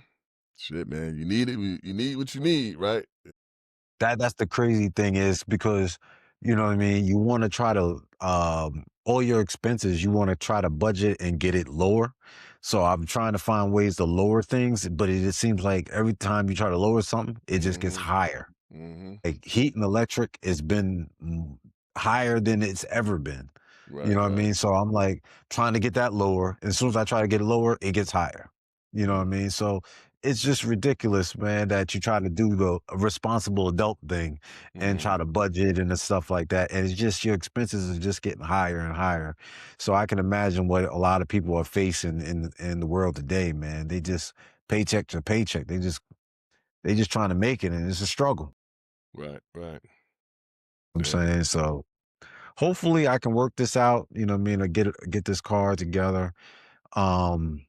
B: shit, man, you need it. You need what you need, right?
A: That's the crazy thing is because, you know what I mean, you wanna try to, all your expenses, you wanna try to budget and get it lower. So I'm trying to find ways to lower things, but it just seems like every time you try to lower something, it just gets
B: Mhm.
A: higher.
B: Mhm.
A: Like heat and electric has been higher than it's ever been. You
B: Right,
A: know what I
B: right.
A: mean? So I'm like trying to get that lower. As soon as I try to get it lower, it gets higher. You know what I
B: Mm,
A: mean? So it's just ridiculous, man, that you try to do the responsible adult thing and
B: mhm.
A: try to budget and stuff like that. And it's just your expenses are just getting higher and higher. So I can imagine what a lot of people are facing in the world today, man. They just paycheck to paycheck. They just trying to make it and it's a struggle.
B: Right, right.
A: I'm
B: Yeah.
A: saying so. Hopefully, I can work this out. You know what I mean? To get this car together. Um,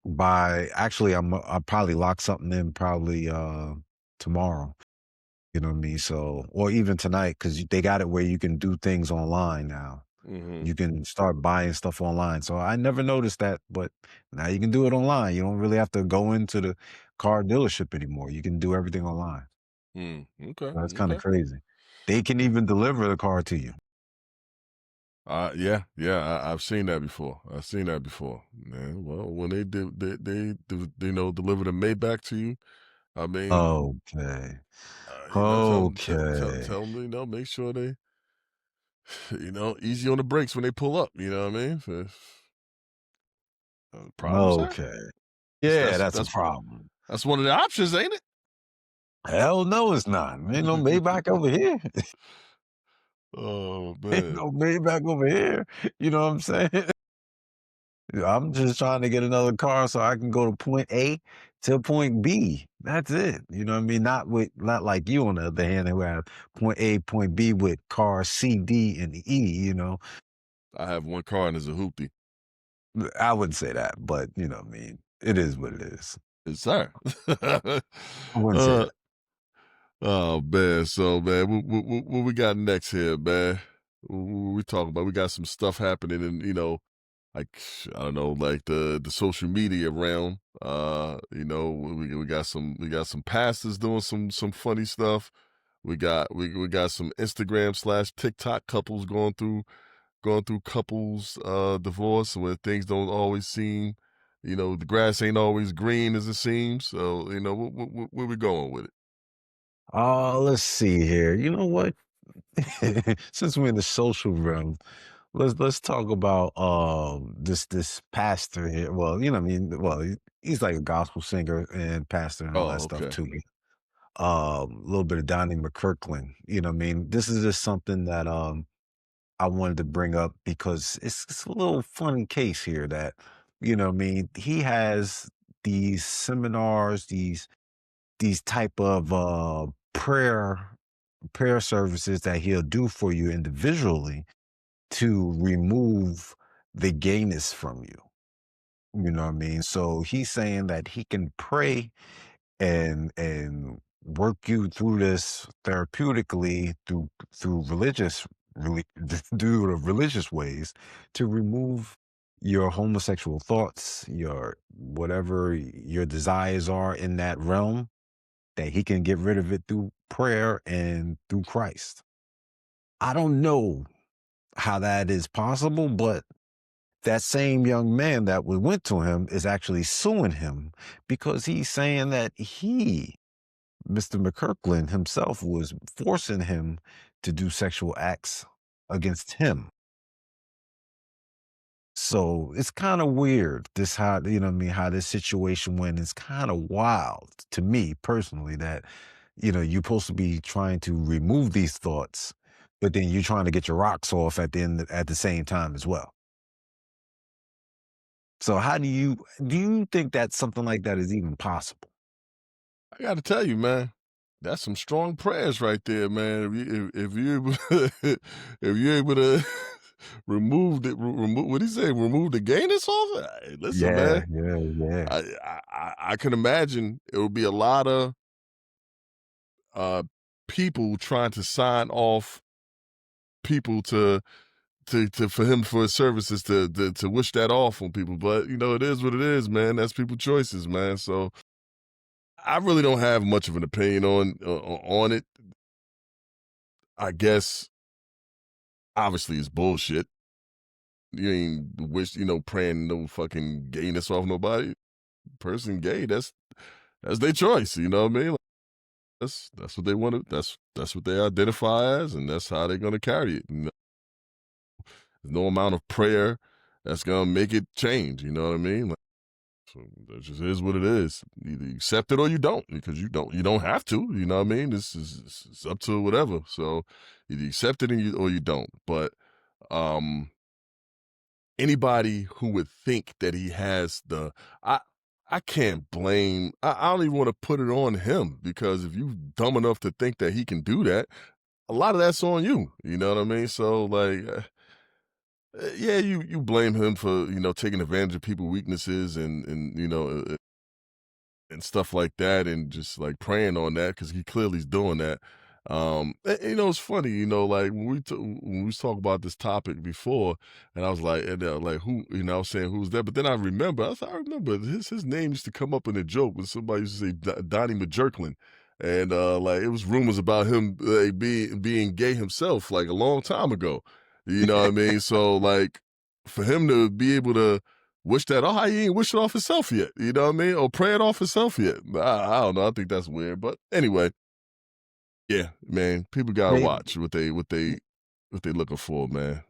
A: by actually, I'll probably lock something in probably tomorrow. You know what I mean? So, or even tonight, because they got it where you can do things online now.
B: Mhm.
A: You can start buying stuff online. So I never noticed that, but now you can do it online. You don't really have to go into the car dealership anymore. You can do everything online.
B: Mm. Okay,
A: That's kind of
B: okay.
A: crazy. They can even deliver the car to you.
B: Yeah, yeah, I've seen that before. I've seen that before, man. Well, when they deliver the Maybach to you, I mean,
A: Okay.
B: tell
A: Okay.
B: them, make sure they, easy on the brakes when they pull up. You know what I mean? Problem, sir.
A: Okay.
B: That's
A: Yeah,
B: that's
A: that's a
B: that's
A: problem.
B: that's one of the options, ain't
A: Hell no, it's not. Ain't no
B: it?
A: Maybach over here.
B: Oh
A: Ain't
B: man,
A: no Maybach over here. You know what I'm saying? I'm just trying to get another car so I can go to point A to point B. That's it. You know what I mean? Not like you on the other hand who have point A, point B with cars C, D, and E, you know.
B: I have one car and it's a hoopty.
A: I wouldn't say that, but you know what I mean. It is what it is.
B: Yes, sir.
A: I wouldn't say
B: uh,
A: that.
B: oh man, so man, what we got next here, man? What we talking about? We got some stuff happening in, like I don't know, like the social media realm. We got some pastors doing some funny stuff. We got some Instagram/TikTok couples going through couples divorce where things don't always seem, the grass ain't always green as it seems. So, where we going with it?
A: Let's see here. You know what? Since we're in the social realm, let's talk about this pastor here. Well, you know, what I mean, well, he's like a gospel singer and pastor and all that
B: Oh,
A: stuff
B: okay.
A: too. A little bit of Donnie McKirkland. You know, what I mean, this is just something that I wanted to bring up because it's a little funny case here that what I mean, he has these seminars, these type of prayer services that he'll do for you individually to remove the gayness from you. You know what I mean? So he's saying that he can pray and work you through this therapeutically through really through the religious ways to remove your homosexual thoughts, your whatever your desires are in that realm, that he can get rid of it through prayer and through Christ. I don't know how that is possible, but that same young man that we went to him is actually suing him because he's saying that Mr. McKirkland himself, was forcing him to do sexual acts against him. So it's kind of weird this how what I mean, how this situation went. It's kind of wild to me personally that you're supposed to be trying to remove these thoughts, but then you're trying to get your rocks off at the same time as well. So how do you think that something like that is even possible?
B: I got to tell you, man, that's some strong prayers right there, man. If you able if you're able to remove what do you say? Remove the gayness off it. Hey, listen,
A: Yeah,
B: man.
A: yeah, yeah.
B: I can imagine it would be a lot of uh people trying to sign off people to for him for his services to wish that off on people. But it is what it is, man. That's people choices, man. So I really don't have much of an opinion on it. I guess obviously it's bullshit. You ain't praying no fucking gayness off nobody. Person gay, that's their choice. You know what I mean? Like, that's what they want to. That's what they identify as, and that's how they're gonna carry it. There's no amount of prayer that's gonna make it change. You know what I mean? Like, so that just is what it is. Either you accept it or you don't, because you don't have to. You know what I mean? This is it's up to whatever. So either you accept it or you don't. But um anybody who would think that he has the I I can't blame I don't even want to put it on him, because if you dumb enough to think that he can do that, a lot of that's on you. You know what I mean? So like yeah, you blame him for, taking advantage of people's weaknesses and and stuff like that, and just like praying on that, because he clearly is doing that. It's funny, like when we was talking about this topic before, and I was like, like who, I was saying who's that, but then I remember his name used to come up in a joke when somebody used to say Donnie McJerklin, and like it was rumors about him like, being gay himself like a long time ago. You know what I mean? So like for him to be able to wish that, oh, he ain't wish it off himself yet. You know what I mean? Or pray it off himself yet. I don't know. I think that's weird. But anyway, yeah, man, people gotta
A: They
B: watch what they looking for, man.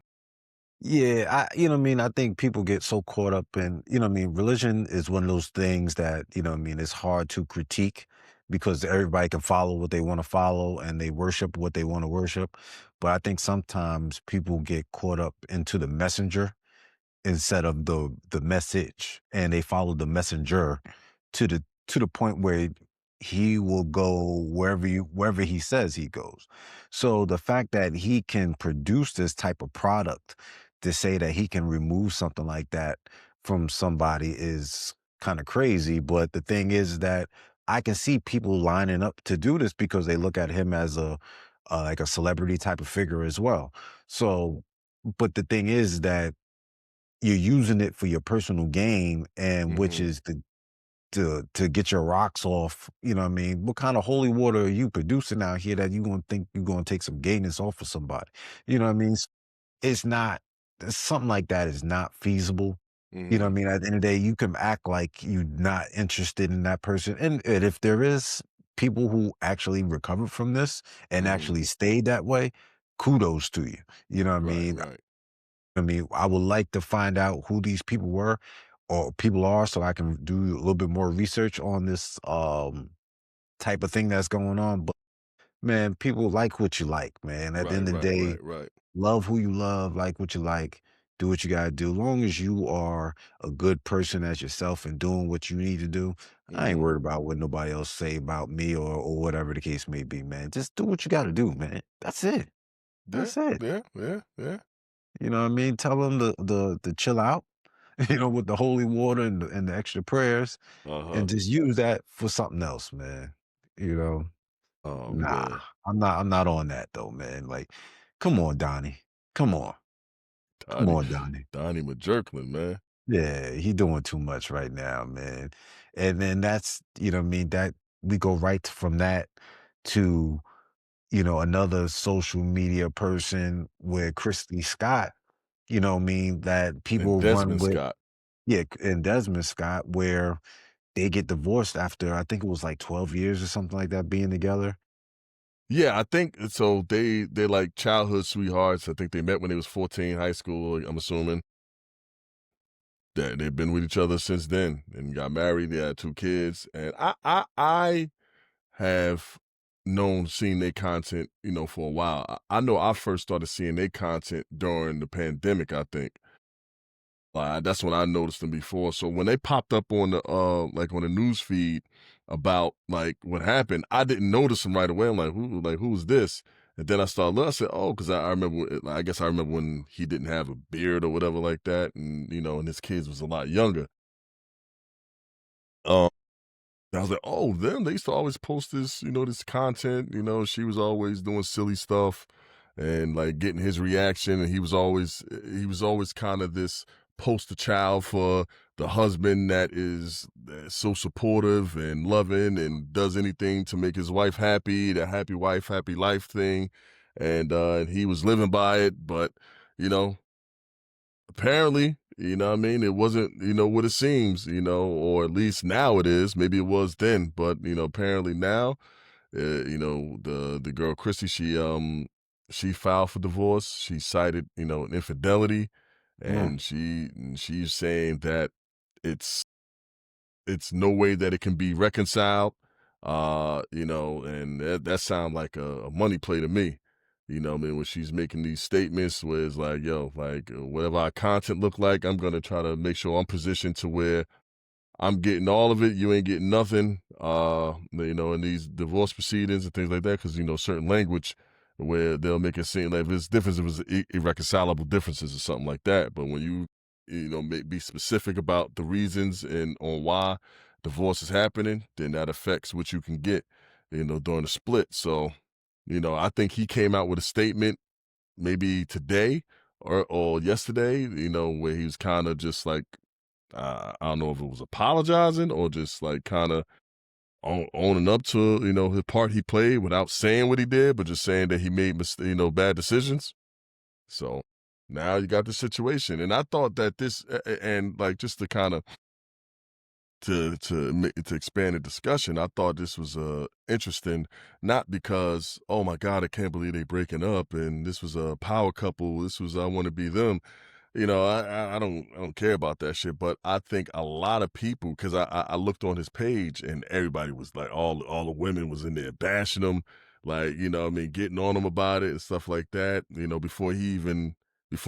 A: Yeah, you know what I mean? I think people get so caught up in, you know what I mean? Religion is one of those things that, you know what I mean, it's hard to critique because everybody can follow what they want to follow and they worship what they want to worship. But I think sometimes people get caught up into the messenger instead of the message, and they follow the messenger to the point where he will go wherever he says he goes. So the fact that he can produce this type of product, to say that he can remove something like that from somebody is kind of crazy. But the thing is that I can see people lining up to do this because they look at him as a like a celebrity type of figure as well. So but the thing is that you're using it for your personal gain, and which
B: Hmm.
A: is to get your rocks off, you know what I mean? What kind of holy water are you producing out here that you gonna think you're gonna take some gayness off of somebody? You know what I mean? It's not something like that is not feasible. You know what
B: Hmm.
A: I mean? At the end of the day, you can act like you're not interested in that person. And if there is people who actually recovered from this and
B: Hmm.
A: actually stayed that way, kudos to you. You know what I
B: Right,
A: mean?
B: right.
A: I would like to find out who these people were or people are so I can do a little bit more research on this type of thing that's going on. But man, people like what you like, man. At the
B: Right,
A: end of the
B: right,
A: day,
B: right, right.
A: love who you love, like what you like, do what you gotta do. Long as you are a good person as yourself and doing what you need to do, I ain't
B: Hmm.
A: worried about what nobody else say about me or whatever the case may be, man. Just do what you gotta do, man. That's it.
B: Yeah,
A: That's it.
B: yeah, yeah, yeah.
A: You know what I mean? Tell them to chill out, with the holy water and the extra prayers,
B: Uh-huh.
A: and just use that for something else, man. You know?
B: Oh
A: Nah,
B: man.
A: I'm not on that though, man. Like, come on, Donnie. Come on. Come
B: Donnie
A: on, Donnie.
B: Donnie McJerklin, man.
A: Yeah, he doing too much right now, man. And then that's, you know what I mean, that we go right from that to, another social media person with Christy Scott, you know what I mean, that
B: And
A: people run
B: Desmond
A: with.
B: Scott.
A: Yeah, and Desmond Scott, where they get divorced after I think it was like 12 years or something like that being together.
B: Yeah, I think so. They're like childhood sweethearts. I think they met when they was 14, high school. I'm assuming that they've been with each other since then and got married. They had two kids, and I have seen their content, for a while. I know I first started seeing their content during the pandemic. I think that's when I noticed them before. So when they popped up on the like on the news feed about like what happened, I didn't notice them right away. I'm like who's this? And then I started looking, I said, oh, because I remember, I guess I remember when he didn't have a beard or whatever like that. And, and his kids was a lot younger. Um, I was like, oh, them, they used to always post this, this content. She was always doing silly stuff and like getting his reaction. And he was always kind of this poster child for the husband that is so supportive and loving and does anything to make his wife happy, the happy wife, happy life thing. And he was living by it. But, you know, apparently, what I mean, it wasn't, what it seems, or at least now it is. Maybe it was then, but apparently now, the girl Christy, she filed for divorce. She cited, an infidelity,
A: Mm.
B: and she's saying that it's it's no way that it can be reconciled. And that sounds like a money play to me. I mean, when she's making these statements where it's like, yo, like whatever our content look like, I'm gonna try to make sure I'm positioned to where I'm getting all of it. You ain't getting nothing. In these divorce proceedings and things like that, because certain language where they'll make it seem like if it's difference, it was irreconcilable differences or something like that. But when be specific about the reasons and on why divorce is happening, then that affects what you can get, during the split. So, I think he came out with a statement maybe today or yesterday, where he was kind of just like I don't know if it was apologizing or just like kind of owning up to his part he played without saying what he did, but just saying that he made bad decisions. So now you got the situation, and I thought that and like just to kind of to expand the discussion, I thought this was interesting, not because oh my god, I can't believe they breaking up, and this was a power couple. This was I want to be them. I don't care about that shit, but I think a lot of people because I looked on his page and everybody was like all the women was in there bashing him, like what I mean, getting on him about it and stuff like that. Before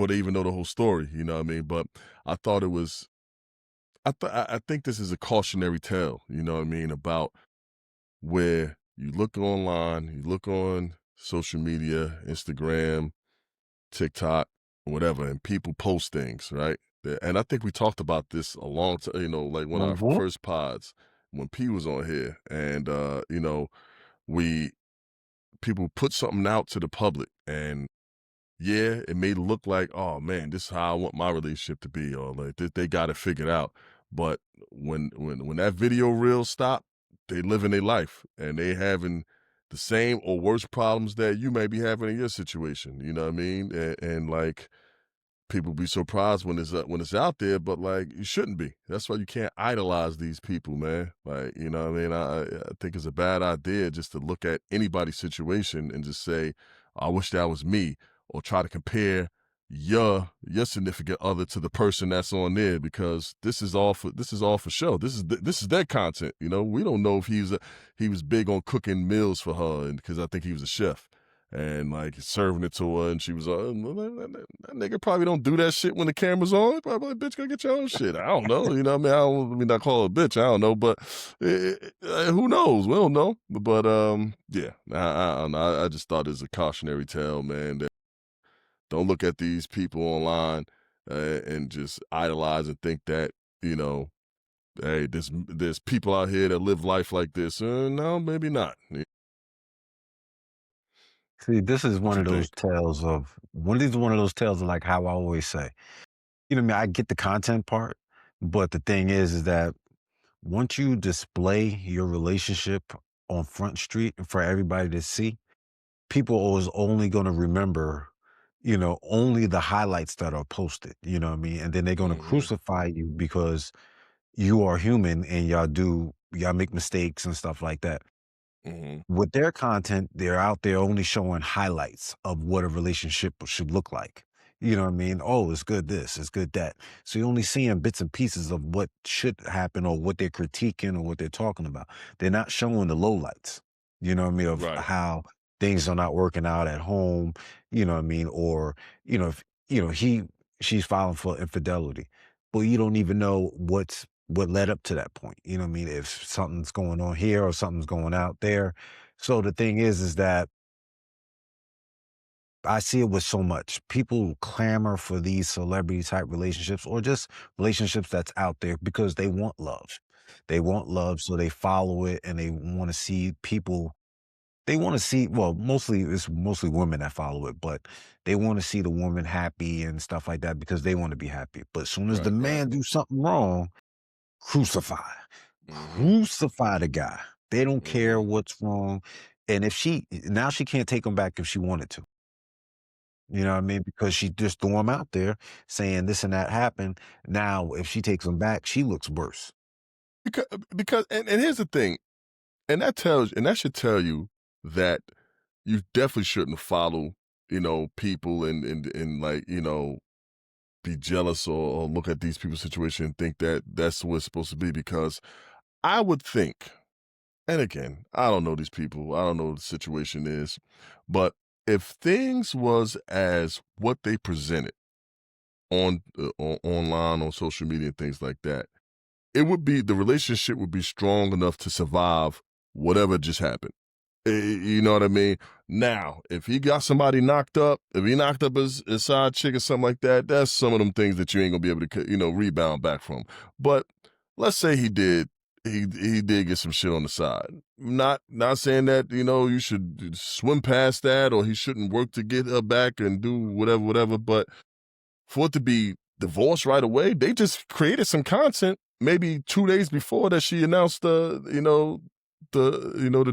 B: they even know the whole story. What I mean, but I thought it was I think this is a cautionary tale. What I mean about where you look online, you look on social media, Instagram, TikTok, whatever, and people post things, right? And I think we talked about this a long time, like one of our
A: Mhm.
B: first pods when P was on here. And we people put something out to the public and yeah, it may look like, oh man, this is how I want my relationship to be, or like they got it figured out. But when that video reel stop, they living their life and they having the same or worse problems that you may be having in your situation. You know what I mean? And like people be surprised when it's out there, but like you shouldn't be. That's why you can't idolize these people, man. Like what I mean. I think it's a bad idea just to look at anybody's situation and just say, "I wish that was me," or try to compare your significant other to the person that's on there because this is all for show. This is their content. We don't know if he was big on cooking meals for her, and because I think he was a chef and like serving it to her, and she was that nigga probably don't do that shit when the camera's on. Probably like, bitch, go get your own shit. I don't know, what I mean. I don't let me not call her a bitch. I don't know, but who knows? We don't know. But yeah, I don't know. I just thought it was a cautionary tale, man. That don't look at these people online and just idolize and think that you know, hey, there's people out here that live life like this. No, maybe not.
A: See, this is
B: What
A: one
B: you
A: of those
B: think?
A: tales of one of those tales of like how I always say, what I mean, I get the content part, but the thing is that once you display your relationship on Front Street for everybody to see, people is only going to remember, only the highlights that are posted, you know what I mean? And then they're going to
B: Hmm.
A: crucify you because you are human and y'all make mistakes and stuff like that.
B: Hmm.
A: With their content, they're out there only showing highlights of what a relationship should look like. You know what I mean? Oh, it's good this, it's good that. So you're only seeing bits and pieces of what should happen or what they're critiquing or what they're talking about. They're not showing the lowlights, you know what I mean, of
B: Right.
A: how things are not working out at home, you know what I mean? Or, if she's filing for infidelity, but you don't even know what led up to that point. You know what I mean? If something's going on here or something's going out there, so the thing is that I see it with so much. People clamor for these celebrity type relationships or just relationships that's out there because they want love. They want love, so they follow it and they want to see people. They want to see, well, mostly it's mostly women that follow it, but they want to see the woman happy and stuff like that because they want to be happy. But as soon as the
B: Right. Right.
A: man do something wrong, crucify.
B: Hmm.
A: Crucify the guy. They don't care
B: Hmm.
A: what's wrong. And if she can't take him back if she wanted to. You know what I mean? Because she just threw him out there saying this and that happened. Now, if she takes him back, she looks worse.
B: Because and here's the thing, and that should tell you that you definitely shouldn't follow. people and like, be jealous or look at these people's situation and think that that's what it's supposed to be because I would think, and again, I don't know these people, I don't know what the situation is, but if things was as what they presented online on social media and things like that, it would be the relationship would be strong enough to survive whatever just happened. You know what I mean? Now, if he got somebody knocked up, if he knocked up his side chick or something like that, that's some of them things that you ain't gonna be able to, rebound back from. But let's say he did get some shit on the side. Not saying that you should swim past that or he shouldn't work to get her back and do whatever. But for it to be divorced right away, they just created some content maybe 2 days before that she announced the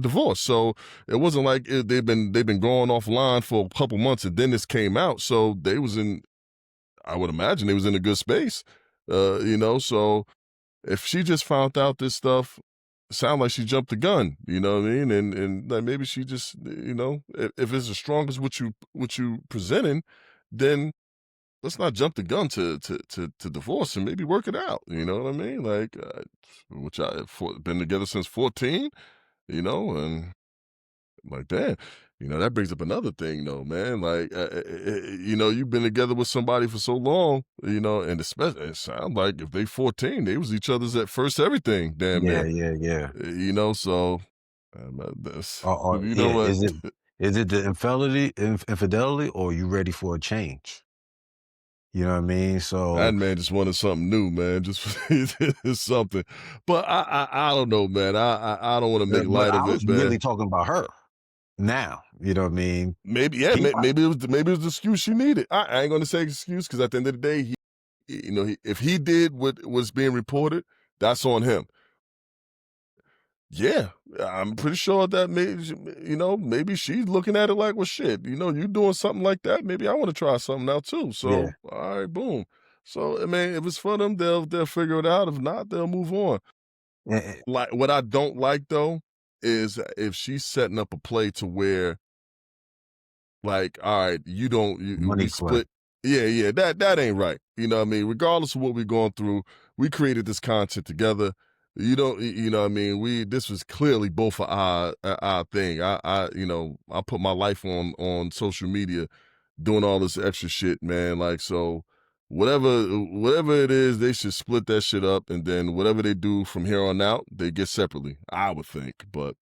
B: divorce. So it wasn't like they've been going offline for a couple months and then this came out. So they was in I would imagine they was in a good space. So if she just found out this stuff, sound like she jumped the gun, you know what I mean? And like maybe she just if it's as strong as what you presenting, then let's not jump the gun to divorce and maybe work it out. You know what I mean? Like, which been together since 14, and like that. That brings up another thing, though, man. Like, you've been together with somebody for so long, and especially it sounds like if they 14, they was each other's at first everything, damn
A: Yeah,
B: near.
A: yeah, yeah.
B: So that's you know
A: Yeah,
B: what.
A: is it the infidelity, or you ready for a change? You know what I mean?
B: That
A: So,
B: man just wanted something new, man. Just something. But I don't know, man. I don't want to make
A: but
B: light of
A: I
B: it,
A: was really
B: man.
A: talking about her now, you know what I mean?
B: Maybe yeah,
A: He
B: maybe it was the excuse she needed. I ain't gonna say excuse because at the end of the day, if he did what was being reported, that's on him. Yeah, I'm pretty sure that maybe she's looking at it like, well, shit, you doing something like that. Maybe I want to try something out too.
A: yeah.
B: So, all right, boom. So, I mean, if it's for them, they'll figure it out. If not, they'll move on.
A: Eh,
B: Like what I don't like though is if she's setting up a play to where like, all right, you don't we
A: money play.
B: split. Yeah, yeah, that ain't right. You know what I mean? Regardless of what we're going through, we created this content together. You don't you know what I mean? This was clearly both of our thing. I put my life on social media doing all this extra shit, man. Like so whatever it is, they should split that shit up and then whatever they do from here on out, they get separately, I would think. But,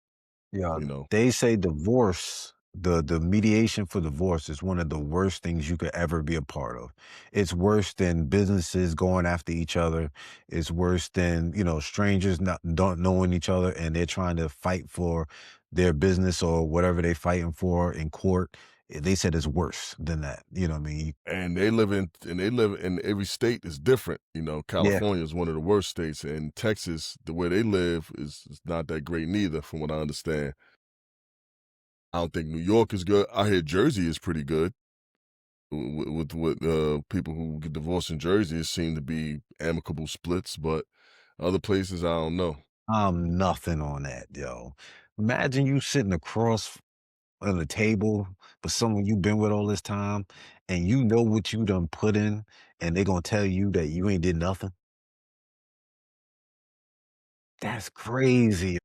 A: Yeah,
B: you know,
A: they say divorce, the mediation for divorce is one of the worst things you could ever be a part of. It's worse than businesses going after each other. It's worse than, strangers not don't knowing each other and they're trying to fight for their business or whatever they're fighting for in court. They said it's worse than that. You know what I mean?
B: and they live in every state is different.
A: Yeah.
B: California is one of the worst states, and Texas, the way they live is not that great neither, from what I understand. I don't think New York is good. I hear Jersey is pretty good. With people who get divorced in Jersey, it seem to be amicable splits, but other places I don't know.
A: I'm nothing on that, yo. Imagine you sitting across on the table for someone you've been with all this time, and you know what you done put in, and they gonna tell you that you ain't did nothing. That's crazy.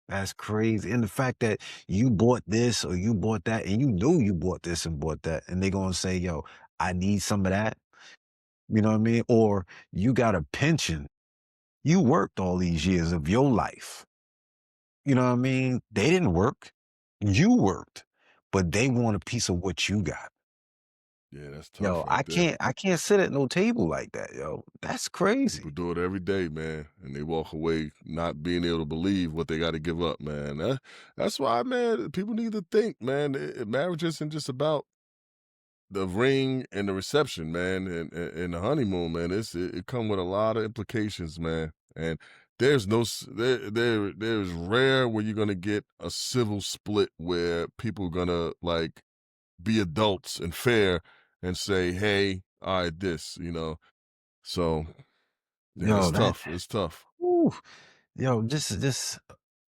A: That's crazy. And the fact that you bought this or you bought that, and you knew you bought this and bought that, and they gonna say, "Yo, I need some of that." You know what I mean? Or you got a pension. You worked all these years of your life. You know what I mean? They didn't work. You worked, but they want a piece of what you got.
B: Yeah, that's
A: Yo,
B: tough right
A: I
B: there.
A: can't I can't sit at no table like that, yo. That's
B: People
A: crazy.
B: do it every day, man, and they walk away not being able to believe what they got to give up, man. That's why, man. People need to think, man. Marriage isn't just about the ring and the reception, man, and the honeymoon, man. It come with a lot of implications, man. And there's no there's rare where you're gonna get a civil split where people are gonna like be adults and fair and say, hey, all right, So yeah,
A: Yo,
B: it's
A: that
B: tough. It's tough.
A: Ooh, yo, this.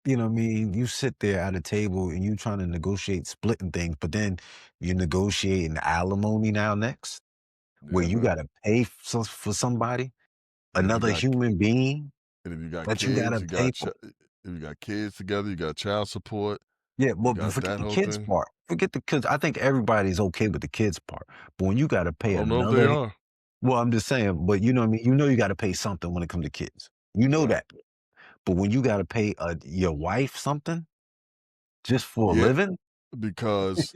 A: you know what I mean, you sit there at a table and you trying to negotiate splitting things, but then you're negotiating alimony now next, where
B: Yeah,
A: you
B: man.
A: gotta pay for somebody,
B: And if you
A: another
B: got
A: human being
B: and if you got
A: that you
B: kids,
A: gotta
B: you
A: pay
B: got
A: for.
B: if you got kids together, you got child support,
A: Yeah,
B: you
A: but
B: got
A: forget
B: that
A: the
B: whole
A: kids
B: thing.
A: part. Forget the kids. I think everybody's okay with the kids part. But when you gotta
B: I
A: pay
B: don't know if they
A: another,
B: are.
A: well, I'm just saying, but you know what I mean? You know you gotta pay something when it comes to kids. You know
B: Right.
A: that. But when you gotta pay, your wife something just for a
B: Yeah,
A: living?
B: because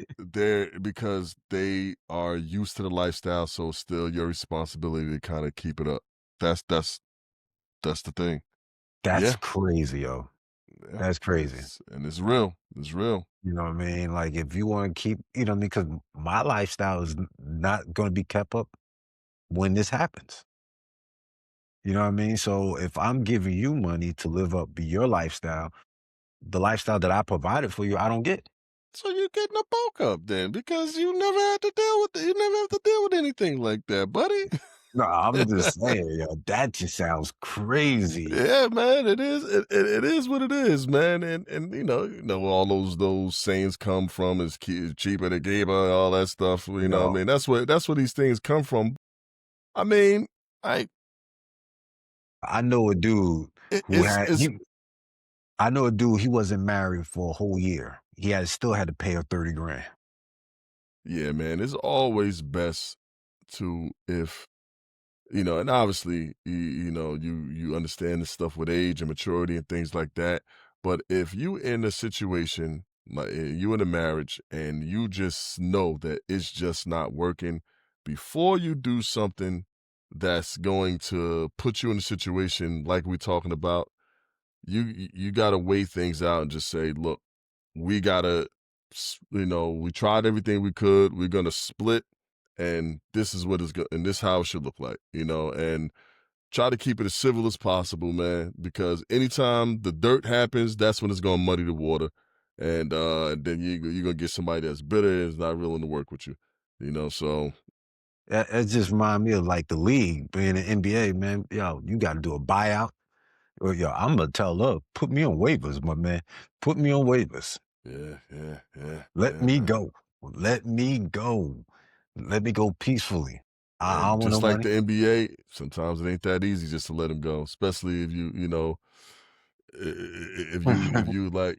B: they are used to the lifestyle, so it's still your responsibility to kinda keep it up. That's the thing.
A: That's
B: Yeah,
A: crazy, yo.
B: yeah,
A: That's crazy.
B: it's real. It's real.
A: You know what I mean? Like, if you wanna keep, you know what I mean? Because my lifestyle is not gonna be kept up when this happens. You know what I mean? So if I'm giving you money to live up your lifestyle, the lifestyle that I provided for you, I don't get.
B: So you're getting a bulk up then because you never have to deal with anything like that, buddy.
A: No, I'm just saying, yo, that just sounds crazy.
B: Yeah, man, it is. It is what it is, man. And all those sayings come from is cheaper to keep all that stuff. You know, what I
A: Yo,
B: mean, that's where these things come from. I mean, I
A: I know a dude
B: it,
A: who had
B: it's
A: I know a dude, he wasn't married for a whole year. He still had to pay her 30 grand.
B: yeah, man. It's always best to if and obviously, you understand this stuff with age and maturity and things like that. But if you in a situation like you in a marriage and you just know that it's just not working, before you do something that's going to put you in a situation like we're talking about, you got to weigh things out and just say, look, we gotta, we tried everything we could. We're gonna split, and this is what it's going, and this how it should look like, and try to keep it as civil as possible, man. Because anytime the dirt happens, that's when it's gonna muddy the water, and then you're gonna get somebody that's bitter and is not willing to work with you, So
A: It just remind me of like the league, being in NBA, man. Yo, you got to do a buyout. Or yo, I'm gonna tell her, put me on waivers, my man. Put me on waivers.
B: yeah, yeah, yeah,
A: Let
B: yeah,
A: me
B: man.
A: go. Let me go. Let me go peacefully. I
B: And
A: don't want no
B: just like
A: money.
B: the NBA, sometimes it ain't that easy just to let him go, especially if if you like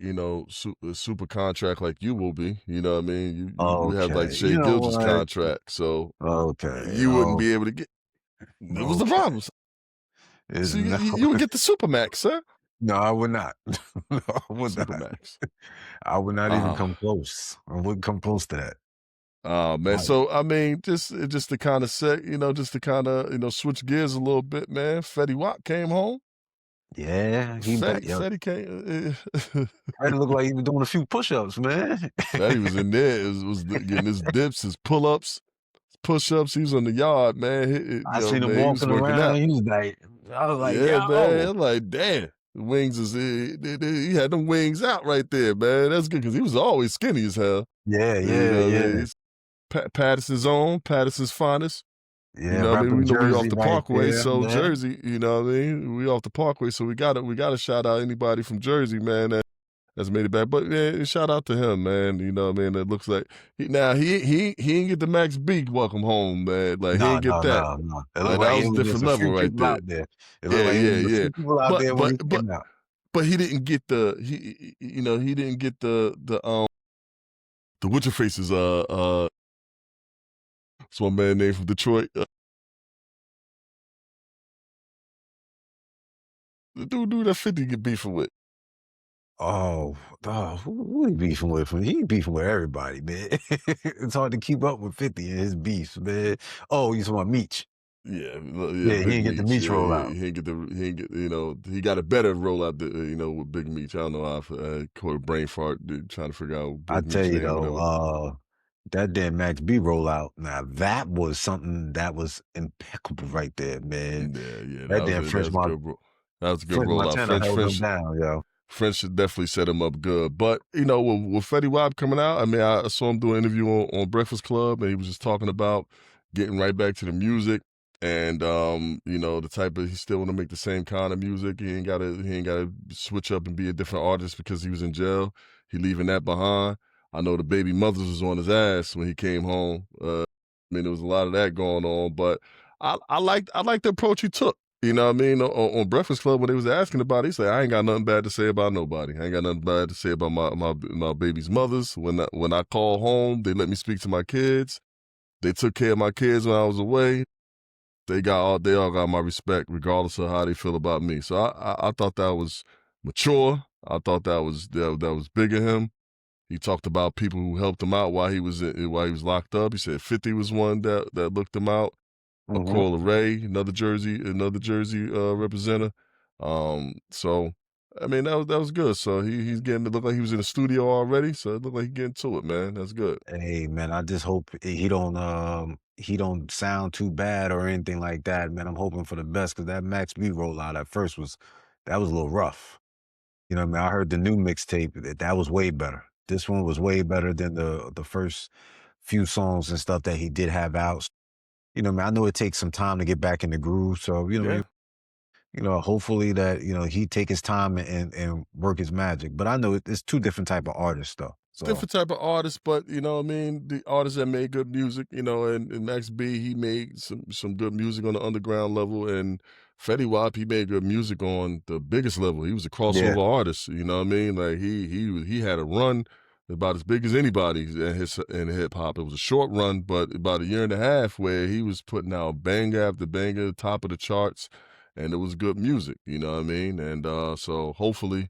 B: super contract like you will be, what I mean. You have like
A: Okay,
B: Shea
A: you know
B: Gilgeous
A: what?
B: contract, so
A: Okay,
B: you wouldn't be able to get. It was the
A: okay.
B: problem.
A: It's
B: So you,
A: no,
B: you you would get the Supermax, sir.
A: no, I would not. No, I would not.
B: Supermax.
A: I would not even
B: Oh,
A: come close. I wouldn't come close to that.
B: oh man.
A: I,
B: So I mean, just to kind of set, just to kind of switch gears a little bit, man. Fetty Wap came home.
A: yeah, he back. Yo,
B: Fetty came.
A: Fred looked like he was doing a few push-ups, man.
B: Fetty was in there. Getting his dips, his pull-ups, push-ups. He was on the yard, man.
A: I seen him
B: Man, he was
A: walking
B: working
A: around.
B: out.
A: He was like, I was like,
B: Yeah, man.
A: yo,
B: I'm like, damn. The wings he had them wings out right there, man. That's good because he was always skinny as hell.
A: yeah,
B: You
A: yeah,
B: know what I mean?
A: yeah,
B: He's Patterson's own, Patterson's finest. You
A: yeah.
B: know what I mean? We
A: Repping
B: know we off
A: Jersey
B: the
A: right
B: Parkway,
A: there,
B: so
A: man.
B: Jersey, you know what I mean? We off the Parkway, so we gotta shout out anybody from Jersey, man, that's made it back. But yeah, shout out to him, man. You know what I mean? It looks like he ain't get the Max B welcome home, man. Like he
A: No,
B: ain't get
A: no,
B: that.
A: no, no. It looked
B: Like
A: like
B: that
A: it
B: was a
A: was just
B: different
A: a
B: level
A: few
B: right
A: people
B: there.
A: out there. It looked
B: Yeah,
A: like it
B: yeah,
A: was a
B: yeah.
A: few people out
B: But
A: there when
B: but
A: he
B: but
A: came out.
B: but he didn't get he didn't get the what's your faces it's one man named from Detroit. The dude that 50 get beefing with.
A: Who he beefing with? He beefing with everybody, man. It's hard to keep up with 50 and his beefs, man. Oh, you talking about Meech?
B: Yeah, yeah,
A: Yeah, he
B: Big
A: didn't get the
B: Meech.
A: Meech
B: Yeah,
A: rollout.
B: he ain't get he got a better rollout with Big Meech. I don't know how I caught a brain fart trying to figure out
A: I
B: Big
A: tell
B: Meech
A: you
B: name,
A: though,
B: whatever.
A: that damn Max B rollout, now that was something that was impeccable right there, man.
B: Yeah, yeah,
A: That damn
B: that was a good that was a good
A: French
B: rollout.
A: Montana
B: French
A: held him
B: French
A: down, yo.
B: French should definitely set him up good. But with Fetty Wap coming out, I mean, I saw him do an interview on Breakfast Club, and he was just talking about getting right back to the music. And the type of he still want to make the same kind of music. He ain't gotta switch up and be a different artist because he was in jail. He leaving that behind. I know the baby mothers was on his ass when he came home. I mean, there was a lot of that going on, but I liked the approach he took. You know what I mean? On Breakfast Club when they was asking about it, he said, "I ain't got nothing bad to say about nobody. I ain't got nothing bad to say about my baby's mothers. When I call home, they let me speak to my kids. They took care of my kids when I was away. They all got my respect, regardless of how they feel about me." So I thought that was mature. I thought that was big of him. He talked about people who helped him out while he was locked up. He said 50 was one that looked him out.
A: Mhm.
B: Coil Ray, another Jersey representative. So I mean that was good. So he's getting it looked like he was in the studio already. So it looked like he's getting to it, man. That's good.
A: Hey, man, I just hope he don't sound too bad or anything like that, man. I'm hoping for the best because that Max B rollout at first was a little rough. You know what I mean? I heard the new mixtape, that was way better. This one was way better than the first few songs and stuff that he did have out. You know what I mean? I know it takes some time to get back in the groove, so, you know what I mean?
B: Yeah.
A: Hopefully that, he take his time and work his magic. But I know it's two different type of artists though. So,
B: Different type of artist, but you know what I mean, the artists that made good music, and Max B, he made some good music on the underground level, and Fetty Wap, he made good music on the biggest level. He was a
A: yeah.
B: crossover artist, you know what I mean? Like he had a run about as big as anybody in hip hop. It was a short run, but about a year and a half where he was putting out banger after banger, top of the charts, and it was good music, you know what I mean? And so hopefully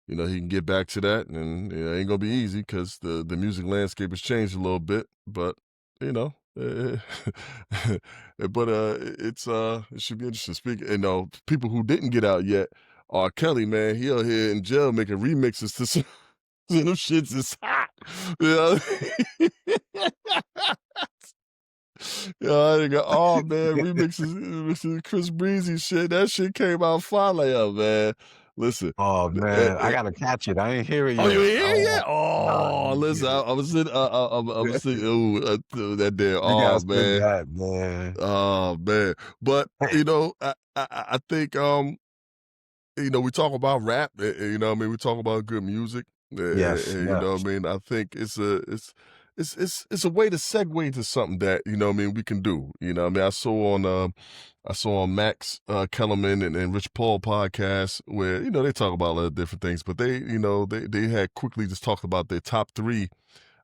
B: he can get back to that, and it ain't gonna be easy because the music landscape has changed a little bit. But you know, it should be interesting. Speaking, people who didn't get out yet, R. Kelly, man, he out here in jail making remixes to some. Them shits is hot. You know? Yeah, I got, oh man, remixes Chris Breezy shit. That shit came out fire, like, oh man. Listen,
A: Oh
B: eh,
A: man, I
B: eh,
A: gotta catch it. I ain't hear it
B: oh, you
A: yet.
B: here yet?
A: Nah, I
B: Oh,
A: ain't
B: listen,
A: hear it.
B: I was sitting, I was sitting, ooh, that damn,
A: You
B: oh
A: gotta send
B: man,
A: that, man.
B: oh man. But I think we talk about rap, what I mean, we talk about good music,
A: Yes,
B: you know
A: yes.
B: what I mean. I think it's a way to segue to something that what I mean we can do. You know what I mean. I saw on Max Kellerman and Rich Paul podcast where they talk about a lot of different things, but they had quickly just talked about their top three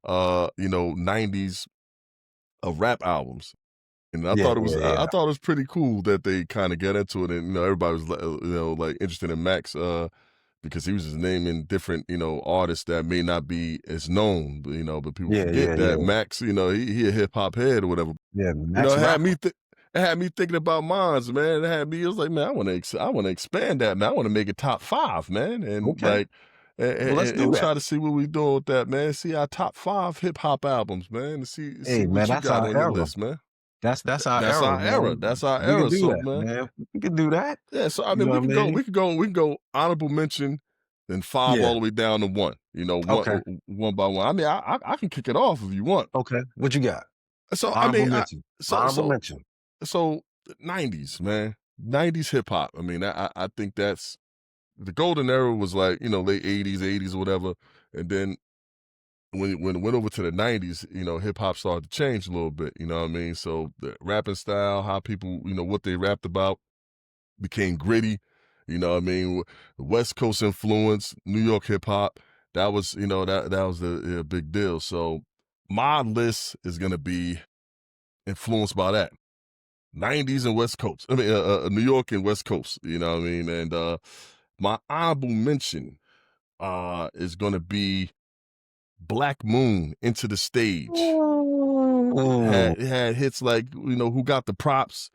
B: 90s rap albums. And I
A: Yeah,
B: thought it was
A: yeah,
B: I
A: yeah.
B: thought it was pretty cool that they kind of get into it, and everybody was like interested in Max because he was just naming different artists that may not be as known, but people
A: Yeah,
B: forget
A: yeah,
B: that
A: yeah.
B: Max, he a hip hop head or whatever.
A: Yeah,
B: It
A: Max
B: had
A: rapper.
B: me thinking about mines, man. It was like, man, I want to expand that, man. I want to make it top 5, man, and
A: Okay.
B: like and,
A: Well, let's
B: and,
A: do
B: and
A: that.
B: try to see what we doing with that, man. See our top 5 hip hop albums, man, and see
A: Hey, man,
B: what you
A: that's
B: got
A: our
B: on your
A: era.
B: list, man.
A: That's our
B: That's
A: era,
B: our era.
A: man.
B: That's our
A: We can
B: era.
A: do
B: So,
A: that,
B: man,
A: man. We can do that.
B: yeah. So I
A: You
B: mean,
A: know
B: we
A: what I
B: could go,
A: mean?
B: we could go, we can go honorable mention, then 5
A: Yeah.
B: all the way down to 1.
A: Okay.
B: One by one. I mean, I can kick it off if you want.
A: Okay. What you got?
B: So I
A: Honorable
B: mean,
A: mention.
B: so
A: Honorable
B: so
A: mention.
B: so 90s, man, 90s hip hop. I mean, I think that's the golden era was like late 80s or whatever, and then when it went over to the 90s, hip hop started to change a little bit. You know what I mean? So the rapping style, how people, what they rapped about became gritty. You know what I mean? West Coast influence, New York hip hop. That was, that was the big deal. So my list is gonna be influenced by that. 90s and West Coast. I mean, New York and West Coast. You know what I mean? And my honorable mention is gonna be Black Moon, Into the Stage.
A: Ooh.
B: Had hits like Who Got the Props,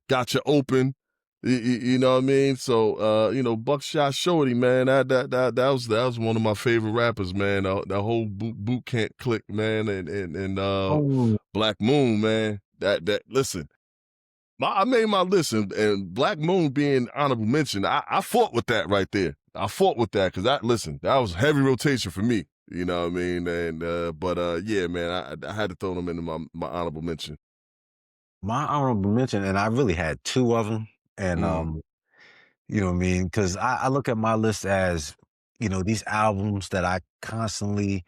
B: Got You Open. You know what I mean? So Buckshot Shorty, man, that was one of my favorite rappers, man. That whole boot camp click, man, and
A: Ooh.
B: Black Moon, man. That listen, I made my list, and Black Moon being honorable mention. I fought with that right there. I fought with that because that was heavy rotation for me. You know what I mean? And but yeah, man, I had to throw them into my honorable mention.
A: My honorable mention, and I really had 2 of them, and,
B: Mhm,
A: you know what I mean? Because I look at my list as, these albums that I constantly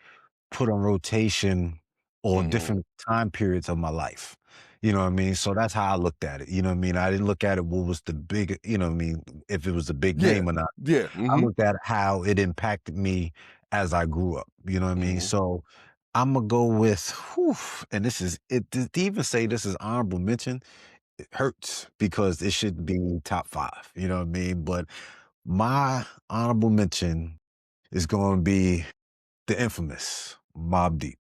A: put on rotation on
B: mhm.
A: different time periods of my life. You know what I mean? So that's how I looked at it. You know what I mean? I didn't look at it what was the big, what I mean, if it was a big
B: Yeah,
A: name or not.
B: yeah,
A: I
B: mhm,
A: looked at how it impacted me as I grew up. You know what I mean?
B: mhm.
A: So I'm gonna go with, whew, and this is it. To even say this is honorable mention, it hurts because it should be top 5. You know what I mean? But my honorable mention is going to be the infamous Mob Deep.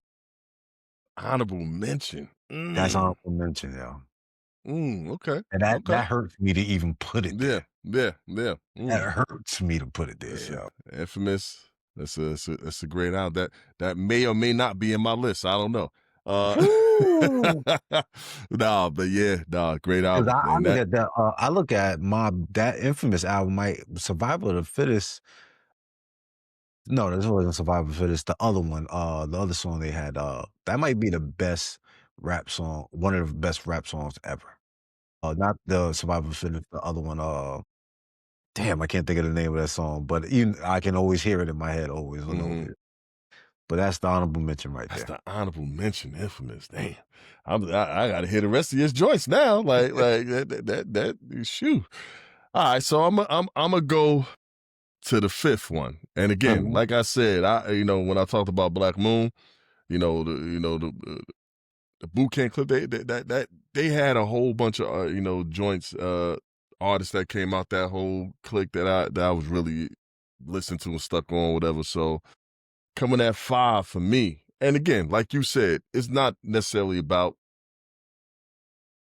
B: Honorable mention.
A: That's honorable mention, yo.
B: Okay,
A: And that
B: okay.
A: that hurts me to even put it
B: Yeah,
A: there.
B: yeah, yeah,
A: That hurts me to put it there,
B: Listen,
A: yo.
B: Infamous, that's a great album. That may or may not be in my list, I don't know. Uh,
A: Woo!
B: nah, but yeah, nah, great
A: 'Cause
B: album,
A: I
B: man,
A: look
B: that
A: at that, I look at that infamous album, Survival of the Fittest. No, this wasn't Survival of the Fittest. The other one, the other song they had, that might be the best rap song, one of the best rap songs ever. Not the Survival of the Fittest, the other one, damn, I can't think of the name of that song, but even I can always hear it in my head always and
B: mhm.
A: over. But that's the honorable mention right
B: That's
A: there.
B: the honorable mention, Infamous, damn. I gotta hear the rest of his joints now, like, that shoo. Alright, so Imma go to the 5th one, and again,
A: Mhm.
B: like I said, when I talked about Black Moon, the boot camp clip, they had a whole bunch of joints, artists that came out that whole clique that I was really listening to and stuck on, whatever. So coming at 5 for me, and again, like you said, it's not necessarily about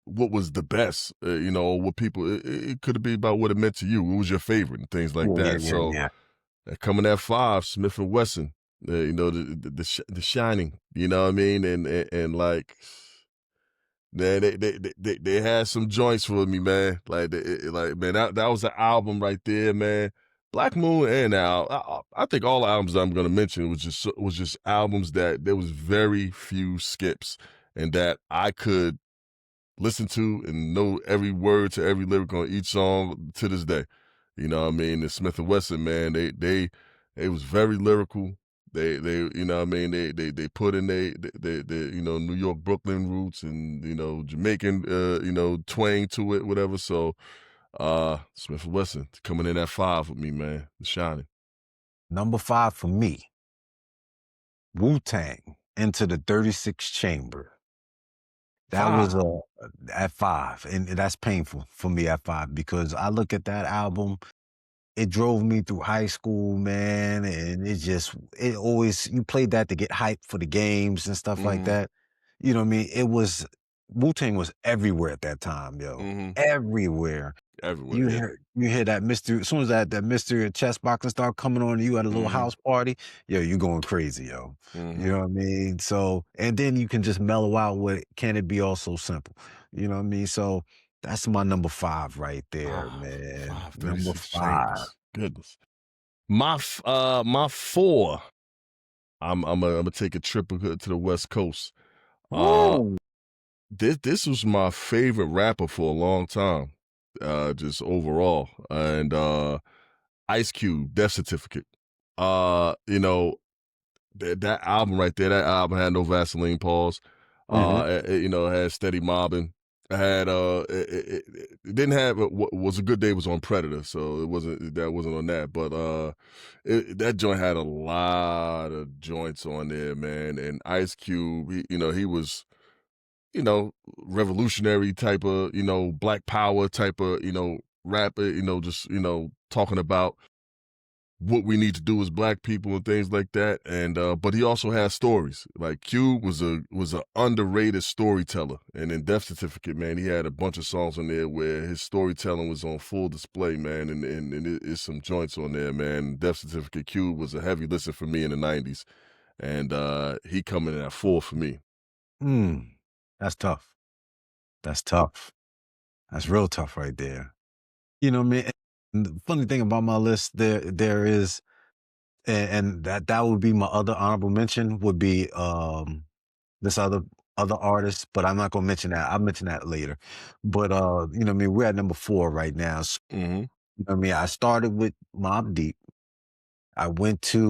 B: what was the best, or what people. It could be about what it meant to you. What was your favorite and things like
A: Yeah, yeah,
B: that.
A: yeah,
B: So
A: yeah.
B: coming at 5, Smith and Wesson, the Shining. You know what I mean? And like. Man, they had some joints for me, man. Like man, that was an album right there, man. Black Moon and now I think all the albums that I'm gonna mention was just albums that there was very few skips and that I could listen to and know every word to every lyric on each song to this day. You know what I mean? The Smith and Wesson, man, they was very lyrical. They you know what I mean, they put in they New York Brooklyn roots and Jamaican twang to it, whatever. So Smith and Wesson coming in at 5 with me, man. The Shining.
A: Number 5 for me, Wu-Tang, Into the 36 Chamber. That was,
B: 5.
A: at 5, and that's painful for me at 5 because I look at that album, it drove me through high school, man, and it always you played that to get hyped for the games and stuff like
B: Mhm.
A: that. You know what I mean? Wu-Tang was everywhere at that time, yo.
B: Mhm.
A: Everywhere.
B: Everywhere,
A: You
B: yeah.
A: hear that mystery as soon as that mystery of chess boxing start coming on you at a little
B: Mhm.
A: house party, yo, you going crazy, yo. You
B: Mhm.
A: know what I mean? So and then you can just mellow out with Can It Be All So Simple? You know what I mean? So that's my number 5 right there,
B: 5.
A: man.
B: 5,
A: Number
B: 36
A: 5.
B: chambers. Goodness. My 4, Imma take a trip to the West Coast. Uh,
A: Woo!
B: this was my favorite rapper for a long time, just overall, and, Ice Cube, Death Certificate. That album right there, that album had No Vaseline, pause.
A: Mhm.
B: It had Steady Mobbing. It had it didn't have what was a good day was on Predator, so that wasn't on that. But that joint had a lot of joints on there, man. And Ice Cube, he was revolutionary type of Black Power type of rapper, just talking about what we need to do as black people and things like that. And but he also has stories. Like Cube was a underrated storyteller. And in Death Certificate, man, he had a bunch of songs on there where his storytelling was on full display, man. And it's some joints on there, man. Death Certificate Cube was a heavy listen for me in the 90s. And he coming in at 4 for me.
A: Mm. That's tough. That's tough. That's real tough right there. You know what I mean? And the funny thing about my list, there is and that would be my other honorable mention would be, this other other artists, but I'm not gonna mention that. I'll mention that later. But what I mean, we're at number 4 right now. So,
B: Mhm,
A: you know what I mean, I started with Mobb Deep. I went to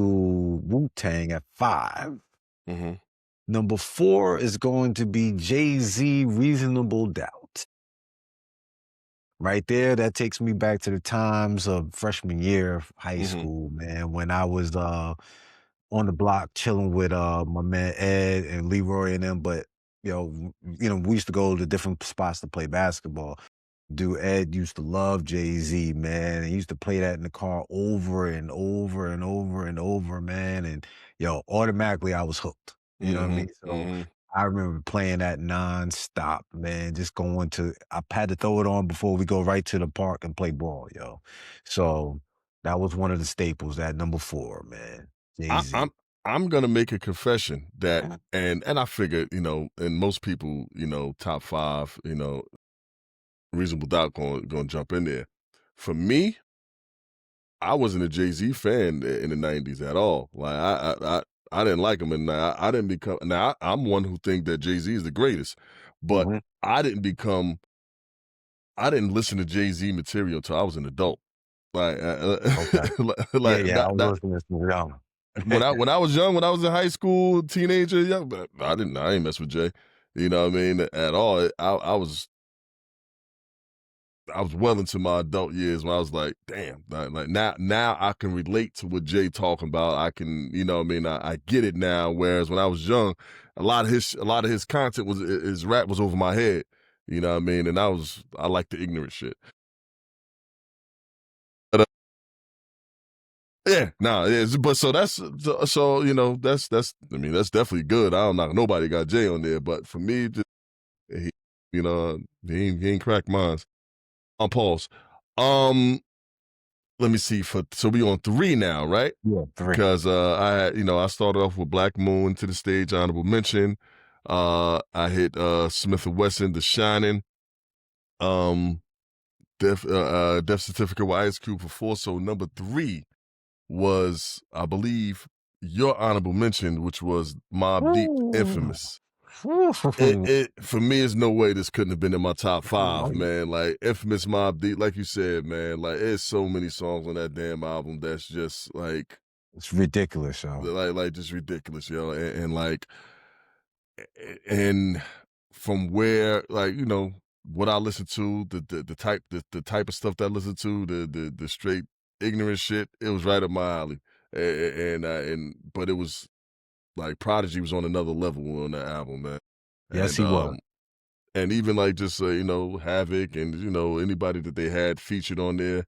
A: Wu-Tang at 5.
B: mhm,
A: Number 4 is going to be Jay-Z, Reasonable Doubt. Right there, that takes me back to the times of freshman year of high
B: mhm,
A: school, man, when I was on the block chilling with my man Ed and Leroy and them. But we used to go to different spots to play basketball. Dude, Ed used to love Jay-Z, man. And he used to play that in the car over and over and over and over, man. And automatically I was hooked. You know what I
B: mhm,
A: mean? So
B: mhm.
A: I remember playing that nonstop, man. Just going to I had to throw it on before we go right to the park and play ball, yo. So that was one of the staples, that number 4, man.
B: I
A: Jay-Z.
B: I'm gonna make a confession that and I figured, and most people, top 5, Reasonable Doubt gonna jump in there. For me, I wasn't a Jay-Z fan in the '90s at all. Like I didn't like him, and I didn't become. Now I'm one who think that Jay-Z is the greatest, but
A: Mhm.
B: I didn't become. I didn't listen to Jay-Z material till I was an adult. Like,
A: Okay. Yeah,
B: like
A: yeah, I
B: that,
A: was listening to young.
B: when I was young, when I was in high school, teenager, young, but I didn't mess with Jay. You know what I mean? At all. I was well into my adult years when I was like, damn, like now I can relate to what Jay talking about. I can, you know what I mean? I get it now. Whereas when I was young, a lot of his content was his rap was over my head. You know what I mean? And I like the ignorant shit. But, yeah, nah, yeah, but so that's I mean that's definitely good. I don't know nobody got Jay on there, but for me, just, he, he ain't cracked mine. On pause. Um, Let me see. So we on 3 now, right?
A: Yeah, 3.
B: Because I started off with Black Moon to the stage, honorable mention. I hit Smith and Wesson, The Shining. Um, Death Certificate with Ice Cube for 4. So number 3 was, I believe, your honorable mention, which was Mob Deep,
A: Ooh.
B: Infamous. It
A: Ooh.
B: it for me, is no way this couldn't have been in my top 5, man. Like Infamous Mob Deep, like you said, man. Like there's so many songs on that damn album that's just
A: It's ridiculous, yo.
B: just ridiculous, yo. And like and from where what I listen to, the type of stuff that I listen to, the straight ignorant shit, it was right up my alley. And but it was like Prodigy was on another level on that album, man.
A: Yes,
B: And
A: he was.
B: and even like just Havoc and anybody that they had featured on there,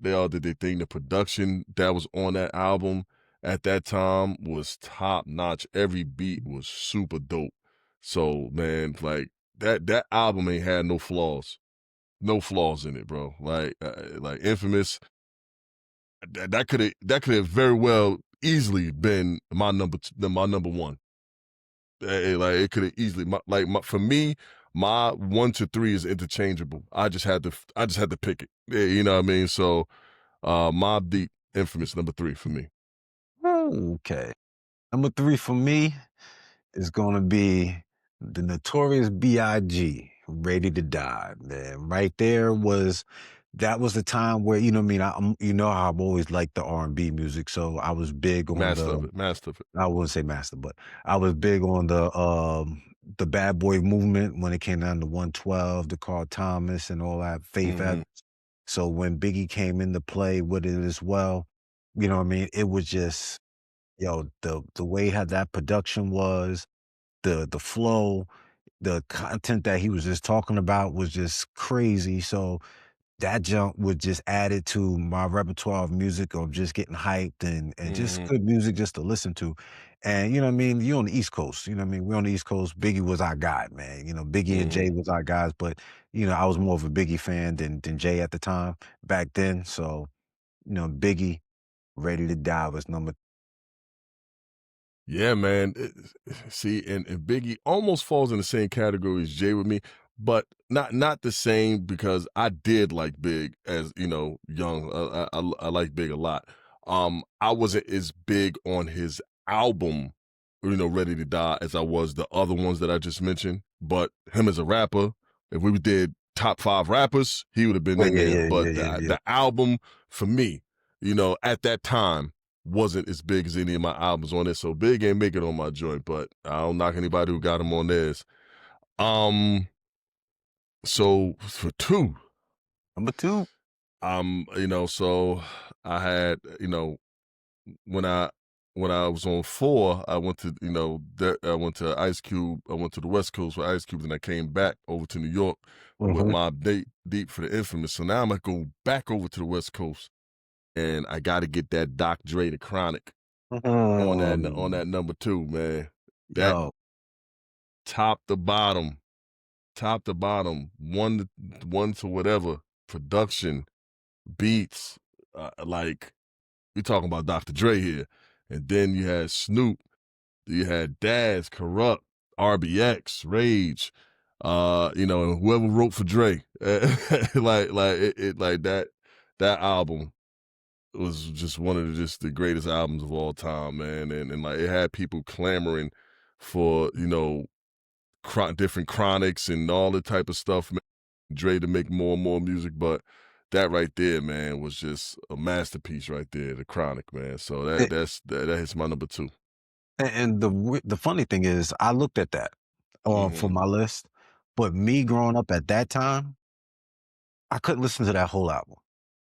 B: they all did their thing. The production that was on that album at that time was top notch. Every beat was super dope. So man, like that album ain't had no flaws in it, bro. Like Infamous, that could have very well easily been my number one. Like it could have easily for me, my 1 to 3 is interchangeable. I just had to pick it. Yeah, you know what I mean? So Mob Deep, Infamous, number 3 for me.
A: Okay. Number 3 for me is gonna be the Notorious B.I.G., Ready to Die, man. Right there that was the time where, what I mean, how I've always liked the R&B music, so I was big on
B: Master
A: the
B: of it, master of it.
A: I wouldn't say master, but I was big on the bad boy movement when it came down to 112, the Carl Thomas and all that, Faith
B: Mhm,
A: Evans. So when Biggie came into play with it as well, you know what I mean? It was just, the way how that production was, the flow, the content that he was just talking about was just crazy. So that junk would just add it to my repertoire of music of just getting hyped and just
B: mhm,
A: good music just to listen to. And you know what I mean? You're on the East Coast. You know what I mean? We're on the East Coast. Biggie was our guy, man. Biggie and Jay
B: mhm.
A: was our guys, but I was more of a Biggie fan than Jay at the time back then. So, Biggie, Ready to Die was number.
B: Yeah, man. See, and Biggie almost falls in the same category as Jay with me, but not the same because I did like Big as young. I like Big a lot. I wasn't as big on his album ready to die as I was the other ones that I just mentioned. But him as a rapper, if we did top 5 rappers, he would have been
A: Oh,
B: in
A: yeah,
B: there.
A: yeah, yeah,
B: But
A: yeah, yeah.
B: the album for me, at that time wasn't as big as any of my albums on it. So Big ain't make it on my joint, but I don't knock anybody who got him on theirs. Um, so for 2,
A: Number 2.
B: so I had, when I when I was on 4, I went to I went to Ice Cube. I went to the West Coast with Ice Cube, and I came back over to New York with
A: Mhm.
B: Mobb Deep for the Infamous. So now I'm gonna go back over to the West Coast, and I got to get that Doc Dre the Chronic on
A: Mm.
B: that number 2, man. That
A: Yo,
B: top to bottom, top to bottom, one to whatever production, beats, like we talking about Dr. Dre here, and then you had Snoop. You had Daz, Corrupt, RBX, Rage, and whoever wrote for Dre. Like that album was just one of the greatest albums of all time, man. And like it had people clamoring for, different chronics and all the type of stuff, man. Dre to make more and more music, but that right there, man, was just a masterpiece right there, the chronic, man. So
A: a
B: that hits my number 2.
A: and the funny thing is I looked at that, for
B: Mm-hmm.
A: my list, but me growing up at that time, I couldn't listen to that whole album.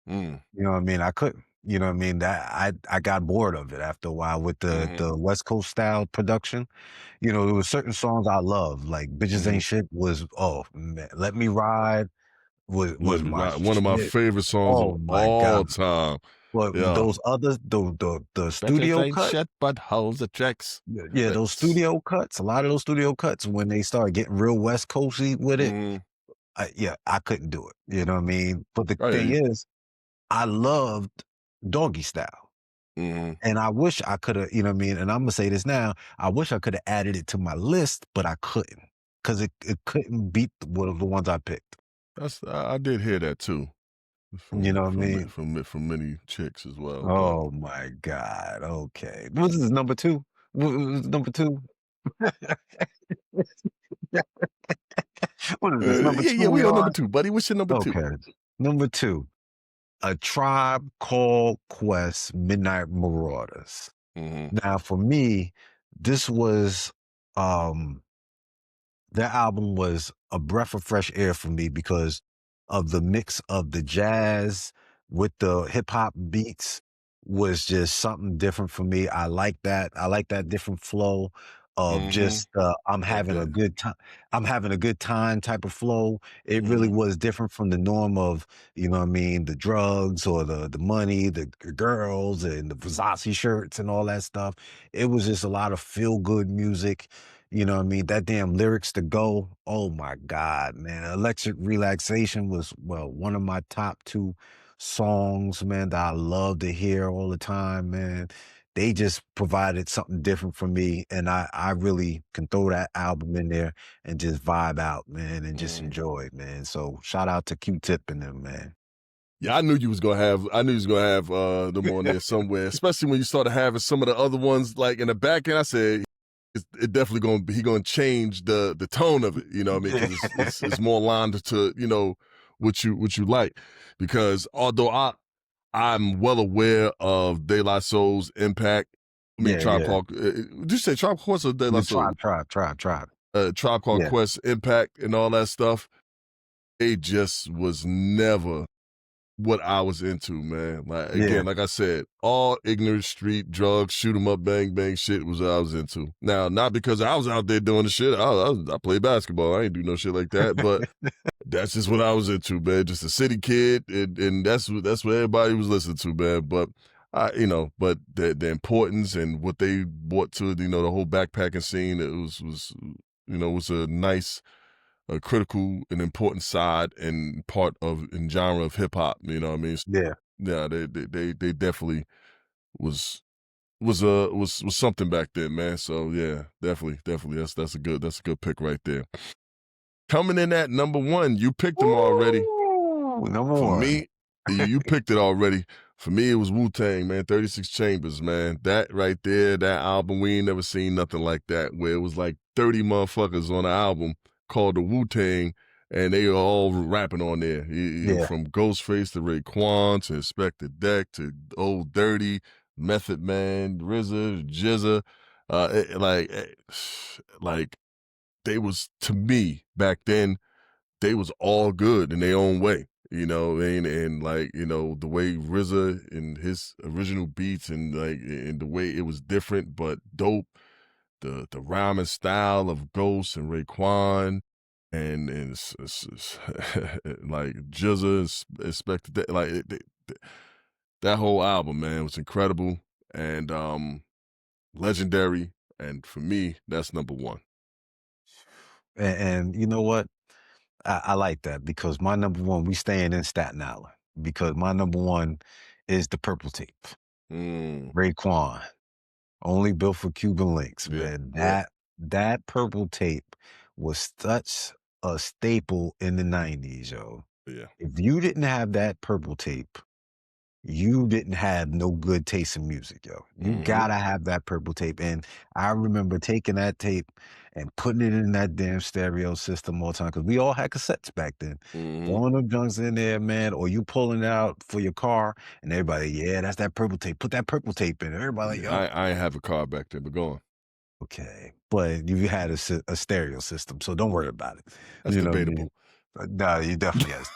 B: Mm.
A: You know what I mean? I couldn't. You know what I mean? That I got bored of it after a while with
B: Mhm,
A: the West Coast style production. There were certain songs I love, like "Bitches
B: mhm.
A: Ain't Shit" was, oh man, "Let Me Ride"
B: Let
A: was
B: Me
A: my
B: Ride, one of my
A: shit.
B: favorite songs of
A: Oh my god!
B: all time.
A: But
B: Yeah.
A: those others, the
B: Bitches
A: studio
B: ain't
A: cut,
B: shit but hoes at tricks.
A: yeah, those
B: It's
A: studio cuts, a lot of those studio cuts when they started getting real West Coasty with it,
B: mhm.
A: yeah, I couldn't do it. You know what I mean? But the
B: Oh, yeah,
A: thing
B: you
A: is, I loved Doggy Style.
B: mhm,
A: And I wish I coulda, you know what I mean? And Imma say this now, I wish I coulda added it to my list, but I couldn't, 'cause it couldn't beat one of the ones I picked.
B: I did hear that too
A: You know
B: from
A: what I
B: from
A: mean?
B: from many chicks as well, but
A: Oh my god, okay. What is this, number 2? What is number 2? What is this, number
B: yeah,
A: 2
B: yeah,
A: we
B: we on number
A: on?
B: 2, buddy. What's your number 2?
A: Okay. Number 2, A Tribe Called Quest, Midnight Marauders.
B: Mhm,
A: Now for me, this was, um that album was a breath of fresh air for me because of the mix of the jazz with the hip hop beats was just something different for me. I like that. I like that different flow of
B: mhm.
A: just I'm
B: That
A: having a
B: that
A: good time. I'm having a good time type of flow. It really
B: mhm,
A: was different from the norm of, you know what I mean, the drugs or the money, the girls and the Versace shirts and all that stuff. It was just a lot of feel good music. You know what I mean? That damn lyrics to go. Oh my God, man. Electric Relaxation was, well, one of my top 2 songs, man, that I love to hear all the time, man. They just provided something different for me. And I really can throw that album in there and just vibe out, man, and just
B: mhm.
A: enjoy it, man. So shout out to Q-Tip and them, man.
B: Yeah, I knew you was gonna have them on there somewhere, especially when you started having some of the other ones like in the back end. I said it definitely gonna be he gonna change the tone of it, you know what I mean?
A: Yeah.
B: Because it's more aligned to, what you like. Because although I'm well aware of De La Soul's impact. I mean
A: Yeah,
B: Tribe
A: yeah.
B: Called did you say Tribe Called Quest or De La
A: The
B: Soul?
A: tribe.
B: Tribe Called
A: Yeah,
B: Quest impact and all that stuff. It just was never what I was into, man. Like
A: yeah.
B: again, like I said, all ignorant street drugs, shoot 'em up, bang bang shit was what I was into. Now, not because I was out there doing the shit. I played basketball. I ain't do no shit like that. But that's just what I was into, man. Just a city kid, and that's what everybody was listening to, man. But but the importance and what they brought to the whole backpacking scene, it was a nice a critical and important side and part of and genre of hip hop. You know what I mean?
A: Yeah.
B: Yeah, they definitely was was something back then, man. So yeah, definitely that's a good pick right there. Coming in at number 1, you picked them already.
A: Ooh, number
B: For
A: 1.
B: me, you picked it already. For me, it was Wu-Tang, man, 36 Chambers, man. That right there, that album, we ain't never seen nothing like that, where it was like 30 motherfuckers on an album called the Wu-Tang, and they were all rapping on there.
A: Yeah.
B: From Ghostface to Raekwon to Inspector Deck to Old Dirty, Method Man, RZA, Jizza. Like, they was, to me, back then, they was all good in their own way, you know what I mean? And like, the way RZA and his original beats and like and the way it was different but dope, the rhyming style of Ghost and Raekwon and like Jizza expected that that whole album, man, was incredible and legendary. And for me, that's number one.
A: And you know what? I like that because my number one, we staying in Staten Island because my number one is the purple tape.
B: Mm,
A: Raekwon, only built for Cuban links,
B: yeah,
A: man.
B: yeah,
A: That purple tape was such a staple in the 90s, yo.
B: yeah.
A: If you didn't have that purple tape, you didn't have no good taste in music, yo. You
B: Hmm.
A: gotta have that purple tape. And I remember taking that tape and putting it in that damn stereo system all the time because we all had cassettes back then.
B: Hmm.
A: Throwing them junks in there, man, or you pulling it out for your car, and everybody, yeah, that's that purple tape. Put that purple tape in. Everybody like,
B: Yeah,
A: yo,
B: I ain't have a car back then, but go on.
A: okay. But you had a stereo system, so don't worry about it.
B: That's
A: You know what I mean?
B: debatable.
A: No, you definitely had.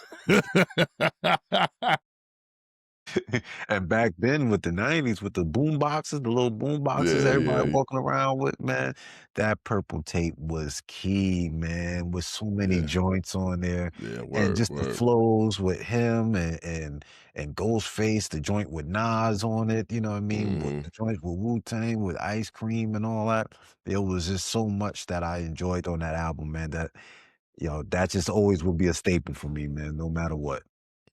A: And back then with the 90s, with the boom boxes, the little boom boxes
B: Yeah,
A: everybody
B: yeah,
A: walking around with, man, that purple tape was key, man, with so many
B: yeah,
A: joints on there.
B: yeah,
A: And
B: word,
A: just the
B: word.
A: flows with him and Ghostface, the joint with Nas on it, you know what I mean? With
B: Mhm,
A: the joint with Wu-Tang, with Ice Cream and all that. There was just so much that I enjoyed on that album, man, that that just always will be a staple for me, man, no matter what.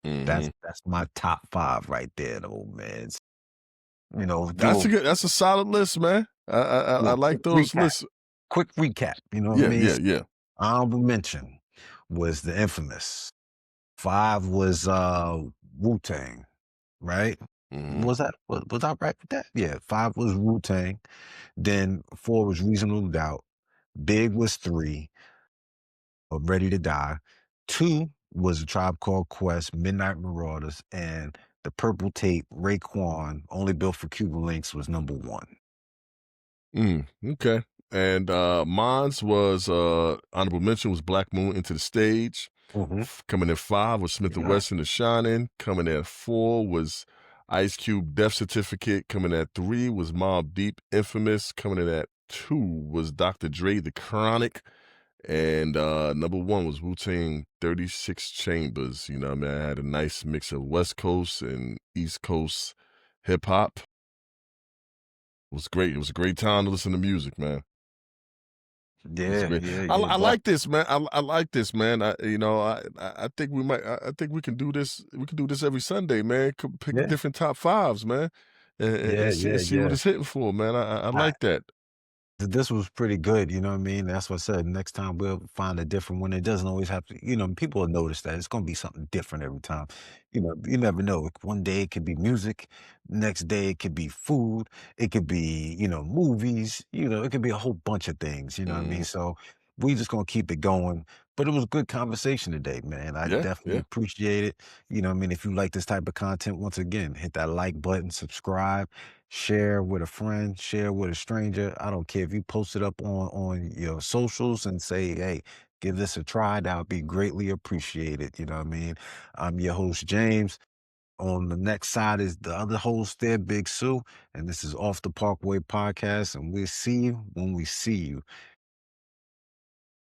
B: mhm.
A: That's my top 5 right there, though, man.
B: That's
A: Do
B: that's a solid list, man. I like
A: quick
B: those
A: recap.
B: lists.
A: Quick recap, you know what I
B: Yeah,
A: mean?
B: yeah, yeah.
A: Honorable mention was The Infamous. 5 was, Wu-Tang, right?
B: Mhm,
A: Was I right with that? Yeah, 5 was Wu-Tang, then 4 was Reasonable Doubt, Big was 3, Ready to Die, 2 was A Tribe Called Quest, Midnight Marauders, and the Purple Tape, Raekwon, Only Built for Cuban Links was number 1.
B: okay. And, mines was, honorable mention was Black Moon, Into the Stage.
A: Mhm.
B: Coming at 5 was Smith&
A: Yeah.
B: Wesson, The Shining. Coming at 4 was Ice Cube, Death Certificate. Coming at 3 was Mobb Deep, Infamous. Coming in at 2 was Dr. Dre, The Chronic. And number 1 was Wu-Tang 36 Chambers. You know what I mean? I had a nice mix of West Coast and East Coast hip hop. It was great. It was a great time to listen to music, man. It was
A: Yeah,
B: great.
A: yeah,
B: I
A: yeah, but
B: like this, man. I like this, man. I think we might. I think we can do this. We can do this every Sunday, man. Pick
A: yeah,
B: different top fives, man,
A: yeah,
B: and
A: yeah,
B: see what
A: yeah.
B: it's hitting for, man. I
A: I
B: like that.
A: this was pretty good, you know what I mean? That's what I said. Next time we'll find a different one. It doesn't always have to, people will notice that it's gonna be something different every time. You never know. One day it could be music, next day it could be food, it could be, movies, it could be a whole bunch of things, you know what I mean?
B: Hmm.
A: So we just gonna keep it going. But it was good conversation today, man. I
B: Yeah,
A: definitely
B: yeah.
A: appreciate it. You know what I mean? If you like this type of content, once again, hit that like button, subscribe. Share with a friend, share with a stranger. I don't care if you post it up on your socials and say, "Hey, give this a try." That would be greatly appreciated. You know what I mean? I'm your host, James. On the next side is the other host there, Big Sue, and this is Off the Parkway podcast. And we'll see you when we see you.